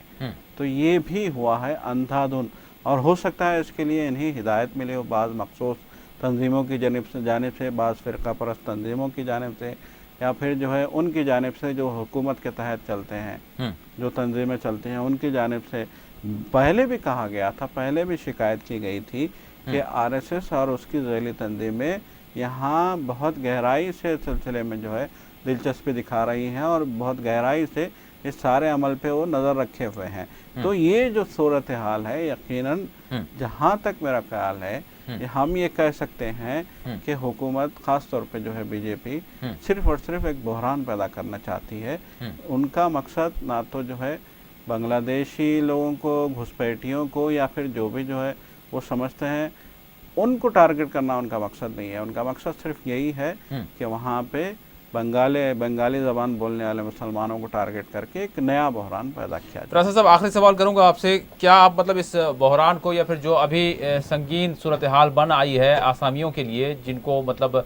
तो ये भी हुआ है अंधाधुन, और हो सकता है इसके लिए इन्हें हिदायत मिली हो बाज़ मखसूस तंजीमों की जानिब से, बाज़ फ़िरका परस्त तंजीमों की जानिब से, या फिर जो है उनकी जानिब से जो हुकूमत के तहत चलते हैं, जो तंजीमें चलती हैं उनकी जानिब से। पहले भी कहा गया था, पहले भी शिकायत की गई थी कि आरएसएस और उसकी ज़ैली तंजीमें यहाँ बहुत गहराई से सिलसिले में जो है दिलचस्पी दिखा रही हैं और बहुत गहराई से इस सारे अमल पे वो नज़र रखे हुए हैं। तो ये जो सूरत हाल है, यकीनन जहाँ तक मेरा ख्याल है हम ये कह सकते हैं कि हुकूमत ख़ास तौर पे जो है बीजेपी सिर्फ और सिर्फ एक बहरान पैदा करना चाहती है। उनका मकसद ना तो जो है बांग्लादेशी लोगों को, घुसपैठियों को, या फिर जो भी जो है वो समझते हैं उनको टारगेट करना उनका मकसद नहीं है। उनका मकसद सिर्फ यही है कि वहाँ पे बंगाली ज़बान बोलने वाले मुसलमानों को टारगेट करके एक नया बहरान पैदा किया जाए। रासद साहब, आखिरी सवाल करूंगा आपसे, क्या आप मतलब इस बहरान को, या फिर जो अभी संगीन सूरत हाल बन आई है आसामियों के लिए जिनको मतलब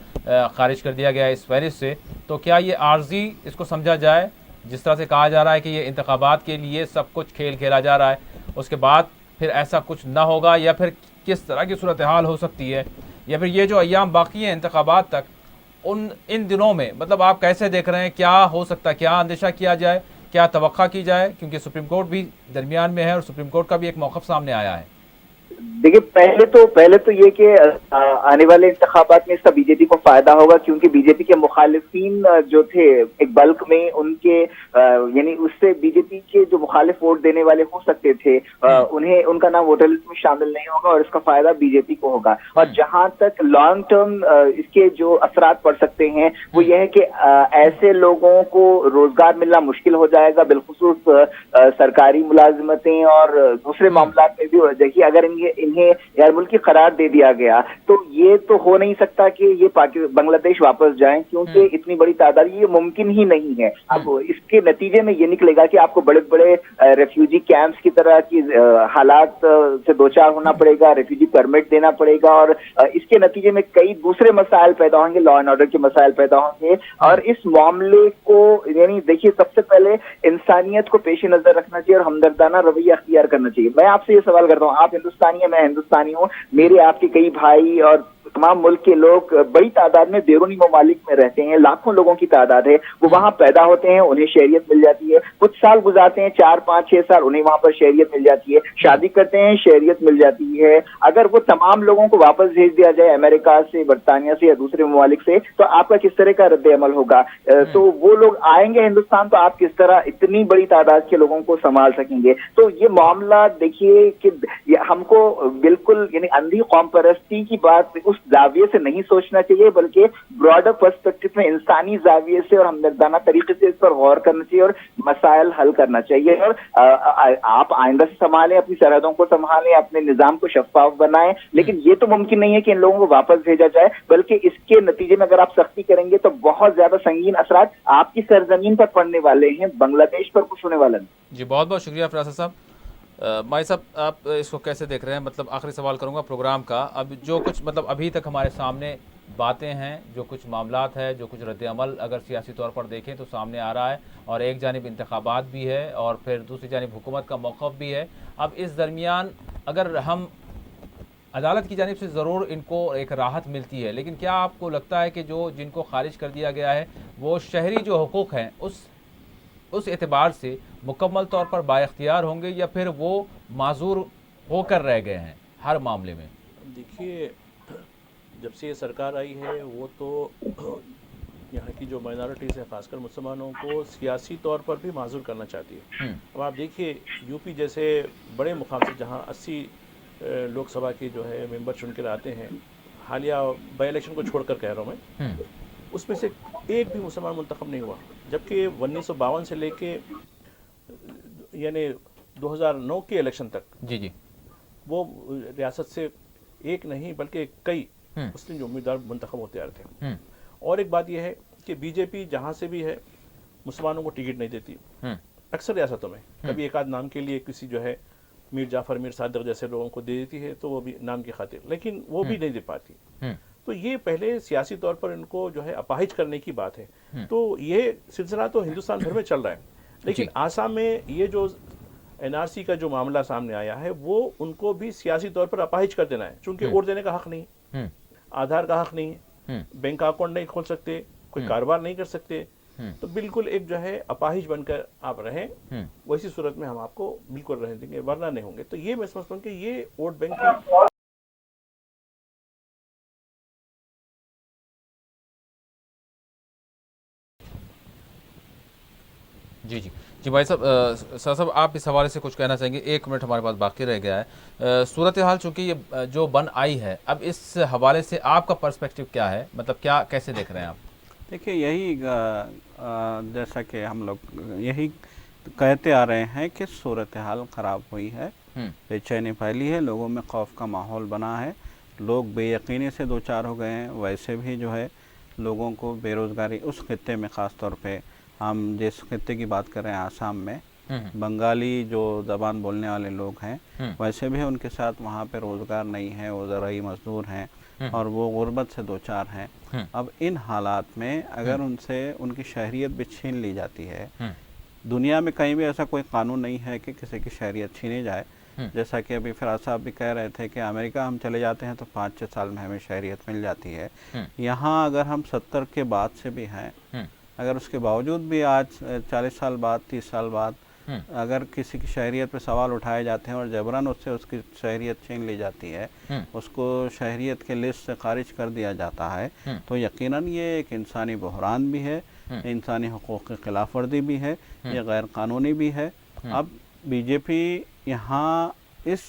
खारिज कर दिया गया है इस फहरिस्त से, तो क्या ये आर्जी इसको समझा जाए? जिस तरह से कहा जा रहा है कि ये इंतखाबात के लिए सब कुछ खेल खेला जा रहा है, उसके बाद फिर ऐसा कुछ ना होगा, या फिर किस तरह की सूरत हाल हो सकती है, या फिर ये जो अय्याम बाकी हैं इंतखाबात तक, इन दिनों में मतलब आप कैसे देख रहे हैं, क्या हो सकता है, क्या अंदेशा किया जाए, क्या तवक्का की जाए? क्योंकि सुप्रीम कोर्ट भी दरमियान में है और सुप्रीम कोर्ट का भी एक मौक़िफ़ सामने आया है। देखिए, पहले तो ये कि आने वाले इंतखाबात में इसका बीजेपी को फायदा होगा, क्योंकि बीजेपी के मुखालिफिन जो थे एक बल्क में, उनके यानी उससे बीजेपी के जो मुखालिफ वोट देने वाले हो सकते थे उन्हें, उनका नाम वोटर लिस्ट में शामिल नहीं होगा और इसका फायदा बीजेपी को होगा। और जहां तक लॉन्ग टर्म इसके जो असरात पड़ सकते हैं वो यह है कि ऐसे लोगों को रोजगार मिलना मुश्किल हो जाएगा, बिलखुसूस सरकारी मुलाजिमतें और दूसरे मामला में भी। देखिए, अगर इन्हें गैर मुल्की करार दे दिया गया तो ये तो हो नहीं सकता कि ये बांग्लादेश वापस जाएं, क्योंकि इतनी बड़ी तादाद, ये मुमकिन ही नहीं है। अब इसके नतीजे में ये निकलेगा कि आपको बड़े बड़े रेफ्यूजी कैंप्स की तरह की हालात से दो चार होना पड़ेगा, रेफ्यूजी परमिट देना पड़ेगा, और इसके नतीजे में कई दूसरे मसाइल पैदा होंगे, लॉ एंड ऑर्डर के मसाइल पैदा होंगे। और इस मामले को, यानी देखिए, सबसे पहले इंसानियत को पेश नजर रखना चाहिए और हमदर्दाना रवैया अख्तियार करना चाहिए। मैं आपसे ये सवाल करता हूँ, आप हिंदुस्तानी है, मैं हिंदुस्तानी हूँ, मेरे आपके कई भाई और तमाम मुल्क के लोग बड़ी तादाद में बैरूनी ममालिक में रहते हैं, लाखों लोगों की तादाद है, वो वहां पैदा होते हैं, उन्हें शहरियत मिल जाती है, कुछ साल गुजारते हैं, 4, 5, 6 साल, उन्हें वहां पर शहरियत मिल जाती है, शादी करते हैं, शहरियत मिल जाती है। अगर वो तमाम लोगों को वापस भेज दिया जाए अमेरिका से, बरतानिया से या दूसरे ममालिक से, तो आपका किस तरह का रद्द अमल होगा? तो वो लोग आएंगे हिंदुस्तान, तो आप किस तरह इतनी बड़ी तादाद के लोगों को संभाल सकेंगे? तो ये मामला देखिए कि हमको बिल्कुल, यानी अंधी कौम परस्ती की बात उस जाविये से नहीं सोचना चाहिए, बल्कि ब्रॉडर पर्सपेक्टिव में इंसानी जाविये से और हमदर्दाना तरीके से इस पर गौर करना चाहिए और मसाइल हल करना चाहिए। और आप आइंदा से संभालें, अपनी सरहदों को संभालें, अपने निजाम को शफाफ बनाएं, लेकिन ये तो मुमकिन नहीं है कि इन लोगों को वापस भेजा जाए, बल्कि इसके नतीजे में अगर आप सख्ती करेंगे तो बहुत ज्यादा संगीन असरात आपकी सरजमीन पर पड़ने वाले हैं, बांग्लादेश पर कुछ होने वाला नहीं। जी, बहुत बहुत शुक्रिया फराज साहब। माई साहब, आप इसको कैसे देख रहे हैं? मतलब आखिरी सवाल करूंगा प्रोग्राम का, अब जो कुछ मतलब अभी तक हमारे सामने बातें हैं, जो कुछ मामलात है, जो कुछ रद्द-ए-अमल अगर सियासी तौर पर देखें तो सामने आ रहा है, और एक जानिब इंतखाबात भी है और फिर दूसरी जानिब हुकूमत का मौक़िफ़ भी है। अब इस दरमियान अगर हम अदालत की जानिब से ज़रूर इनको एक राहत मिलती है, लेकिन क्या आपको लगता है कि जिनको खारिज कर दिया गया है वो शहरी जो हुकूक़ हैं उस एतबार से मुकम्मल तौर पर बाइख्तियार होंगे, या फिर वो माजूर होकर रह गए हैं हर मामले में? देखिए, जब से ये सरकार आई है वो तो यहाँ की जो माइनॉरिटीज़ है, खासकर मुसलमानों को सियासी तौर पर भी माजूर करना चाहती है। अब आप देखिए, यूपी जैसे बड़े मुकाम से जहाँ 80 लोकसभा के जो है मेंबर चुन कर आते हैं, हालिया बाई इलेक्शन को छोड़कर कह रहा हूँ मैं, उसमें से एक भी मुसलमान मुंतखब नहीं हुआ, जबकि 1952 से लेके यानी 2009 के इलेक्शन तक जी वो रियासत से एक नहीं बल्कि कई मुस्लिम उम्मीदवार मुंतखब होते आ रहे थे। और एक बात यह है कि बीजेपी जहाँ से भी है मुसलमानों को टिकट नहीं देती, अक्सर रियासतों में कभी एक आध नाम के लिए किसी जो है मीर जाफर, मीर सादिक जैसे लोगों को दे देती है, तो वो भी नाम की खातिर, लेकिन वो भी नहीं दे पाती। तो ये पहले सियासी तौर पर इनको जो है अपाहिज करने की बात है। तो ये सिलसिला तो हिंदुस्तान भर में चल रहा है, लेकिन आसाम में ये जो एनआरसी का जो मामला सामने आया है वो उनको भी सियासी तौर पर अपाहिज कर देना है, चूंकि वोट देने का हक नहीं, आधार का हक नहीं है, बैंक अकाउंट नहीं खोल सकते, कोई कारोबार नहीं कर सकते, तो बिल्कुल एक जो है अपाहिज बनकर आप रहें, वैसी सूरत में हम आपको बिल्कुल रहने देंगे, वरना नहीं होंगे। तो ये मैं समझता हूँ कि ये वोट बैंक की जी भाई साहब, साहब आप इस हवाले से कुछ कहना चाहेंगे? 1 मिनट हमारे पास बाकी रह गया है। सूरत हाल चूँकि ये जो बन आई है, अब इस हवाले से आपका पर्सपेक्टिव क्या है, मतलब क्या कैसे देख रहे हैं आप? देखिए, यही जैसा कि हम लोग यही कहते आ रहे हैं कि सूरत हाल ख़राब हुई है, बेचैनी फैली है, लोगों में खौफ का माहौल बना है, लोग बेयकीनी से दो चार हो गए हैं। वैसे भी जो है लोगों को बेरोज़गारी उस खित्ते में ख़ास तौर पे, हम जिस खित्ते की बात कर रहे हैं आसाम में, बंगाली जो ज़बान बोलने वाले लोग हैं, वैसे भी उनके साथ वहाँ पे रोज़गार नहीं है, वो ज़राई मज़दूर हैं और वो गुर्बत से दो चार हैं। अब इन हालात में अगर उनसे उनकी शहरियत भी छीन ली जाती है, दुनिया में कहीं भी ऐसा कोई कानून नहीं है कि किसी की शहरियत छीनी जाए। जैसा कि अभी फिराज साहब भी कह रहे थे कि अमेरिका हम चले जाते हैं तो 5-6 साल में हमें शहरियत मिल जाती है। यहाँ अगर हम 70 के बाद से भी हैं, अगर उसके बावजूद भी आज 40 साल बाद, 30 साल बाद अगर किसी की शहरियत पे सवाल उठाए जाते हैं और जबरन उससे उसकी शहरियत छीन ली जाती है, उसको शहरियत के लिस्ट से खारिज कर दिया जाता है, तो यकीनन ये एक इंसानी बहरान भी है, इंसानी हुकूक़ की खिलाफ वर्जी भी है, ये गैर कानूनी भी है। अब बीजेपी यहाँ इस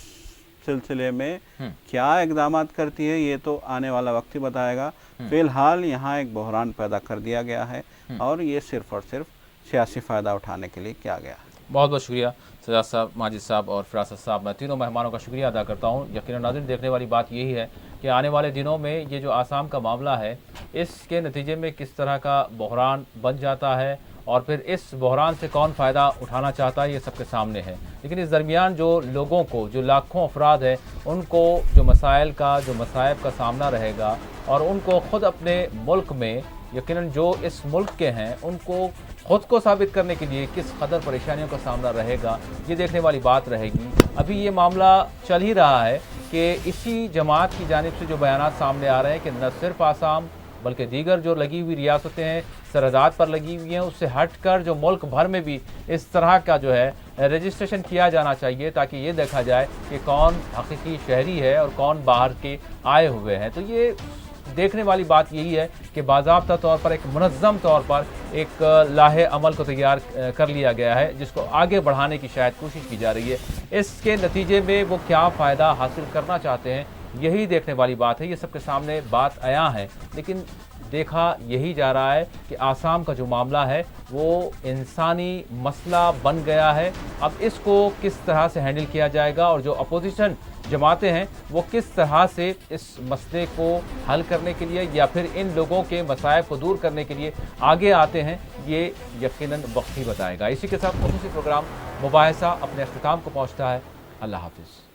सिलसिले में क्या इक़दाम करती है ये तो आने वाला वक्त ही बताएगा। फ़िलहाल यहाँ एक बहरान पैदा कर दिया गया है और ये सिर्फ़ और सिर्फ सियासी फ़ायदा उठाने के लिए किया गया है। बहुत बहुत शुक्रिया सजाद साहब, माजिद साहब और फिरासत साहब, मैं तीनों मेहमानों का शुक्रिया अदा करता हूँ। यकीनन नाज़रीन, देखने वाली बात यही है कि आने वाले दिनों में ये जो आसाम का मामला है, इसके नतीजे में किस तरह का बहरान बन जाता है और फिर इस बहरान से कौन फ़ायदा उठाना चाहता है, ये सबके सामने है। लेकिन इस दरमियान जो लोगों को, जो लाखों अफराद हैं, उनको जो मसाइल का, जो मसाइब का सामना रहेगा और उनको ख़ुद अपने मुल्क में, यकीनन जो इस मुल्क के हैं, उनको ख़ुद को साबित करने के लिए किस कदर परेशानियों का सामना रहेगा, ये देखने वाली बात रहेगी। अभी ये मामला चल ही रहा है कि इसी जमात की जानिब से जो बयानात सामने आ रहे हैं कि न सिर्फ आसाम बल्कि दीगर जो लगी हुई रियासतें हैं, सरहदात पर लगी हुई हैं, उससे हटकर जो मुल्क भर में भी इस तरह का जो है रजिस्ट्रेशन किया जाना चाहिए, ताकि ये देखा जाए कि कौन हकीकी शहरी है और कौन बाहर के आए हुए हैं। तो ये देखने वाली बात यही है कि बाज़ाब्ता तौर पर, एक मुनज़्ज़म तौर पर एक लाहे अमल को तैयार कर लिया गया है, जिसको आगे बढ़ाने की शायद कोशिश की जा रही है। इसके नतीजे में वो क्या फ़ायदा हासिल करना चाहते हैं, यही देखने वाली बात है। ये सबके सामने बात आया है, लेकिन देखा यही जा रहा है कि आसाम का जो मामला है वो इंसानी मसला बन गया है। अब इसको किस तरह से हैंडल किया जाएगा और जो अपोजिशन जमातें हैं वो किस तरह से इस मसले को हल करने के लिए या फिर इन लोगों के मसाइब को दूर करने के लिए आगे आते हैं, ये यकीनन वक्त ही बताएगा। इसी के साथ खुसूसी प्रोग्राम मुबाहिसा अपने अख्ताम को पहुँचता है। अल्लाह हाफिज़।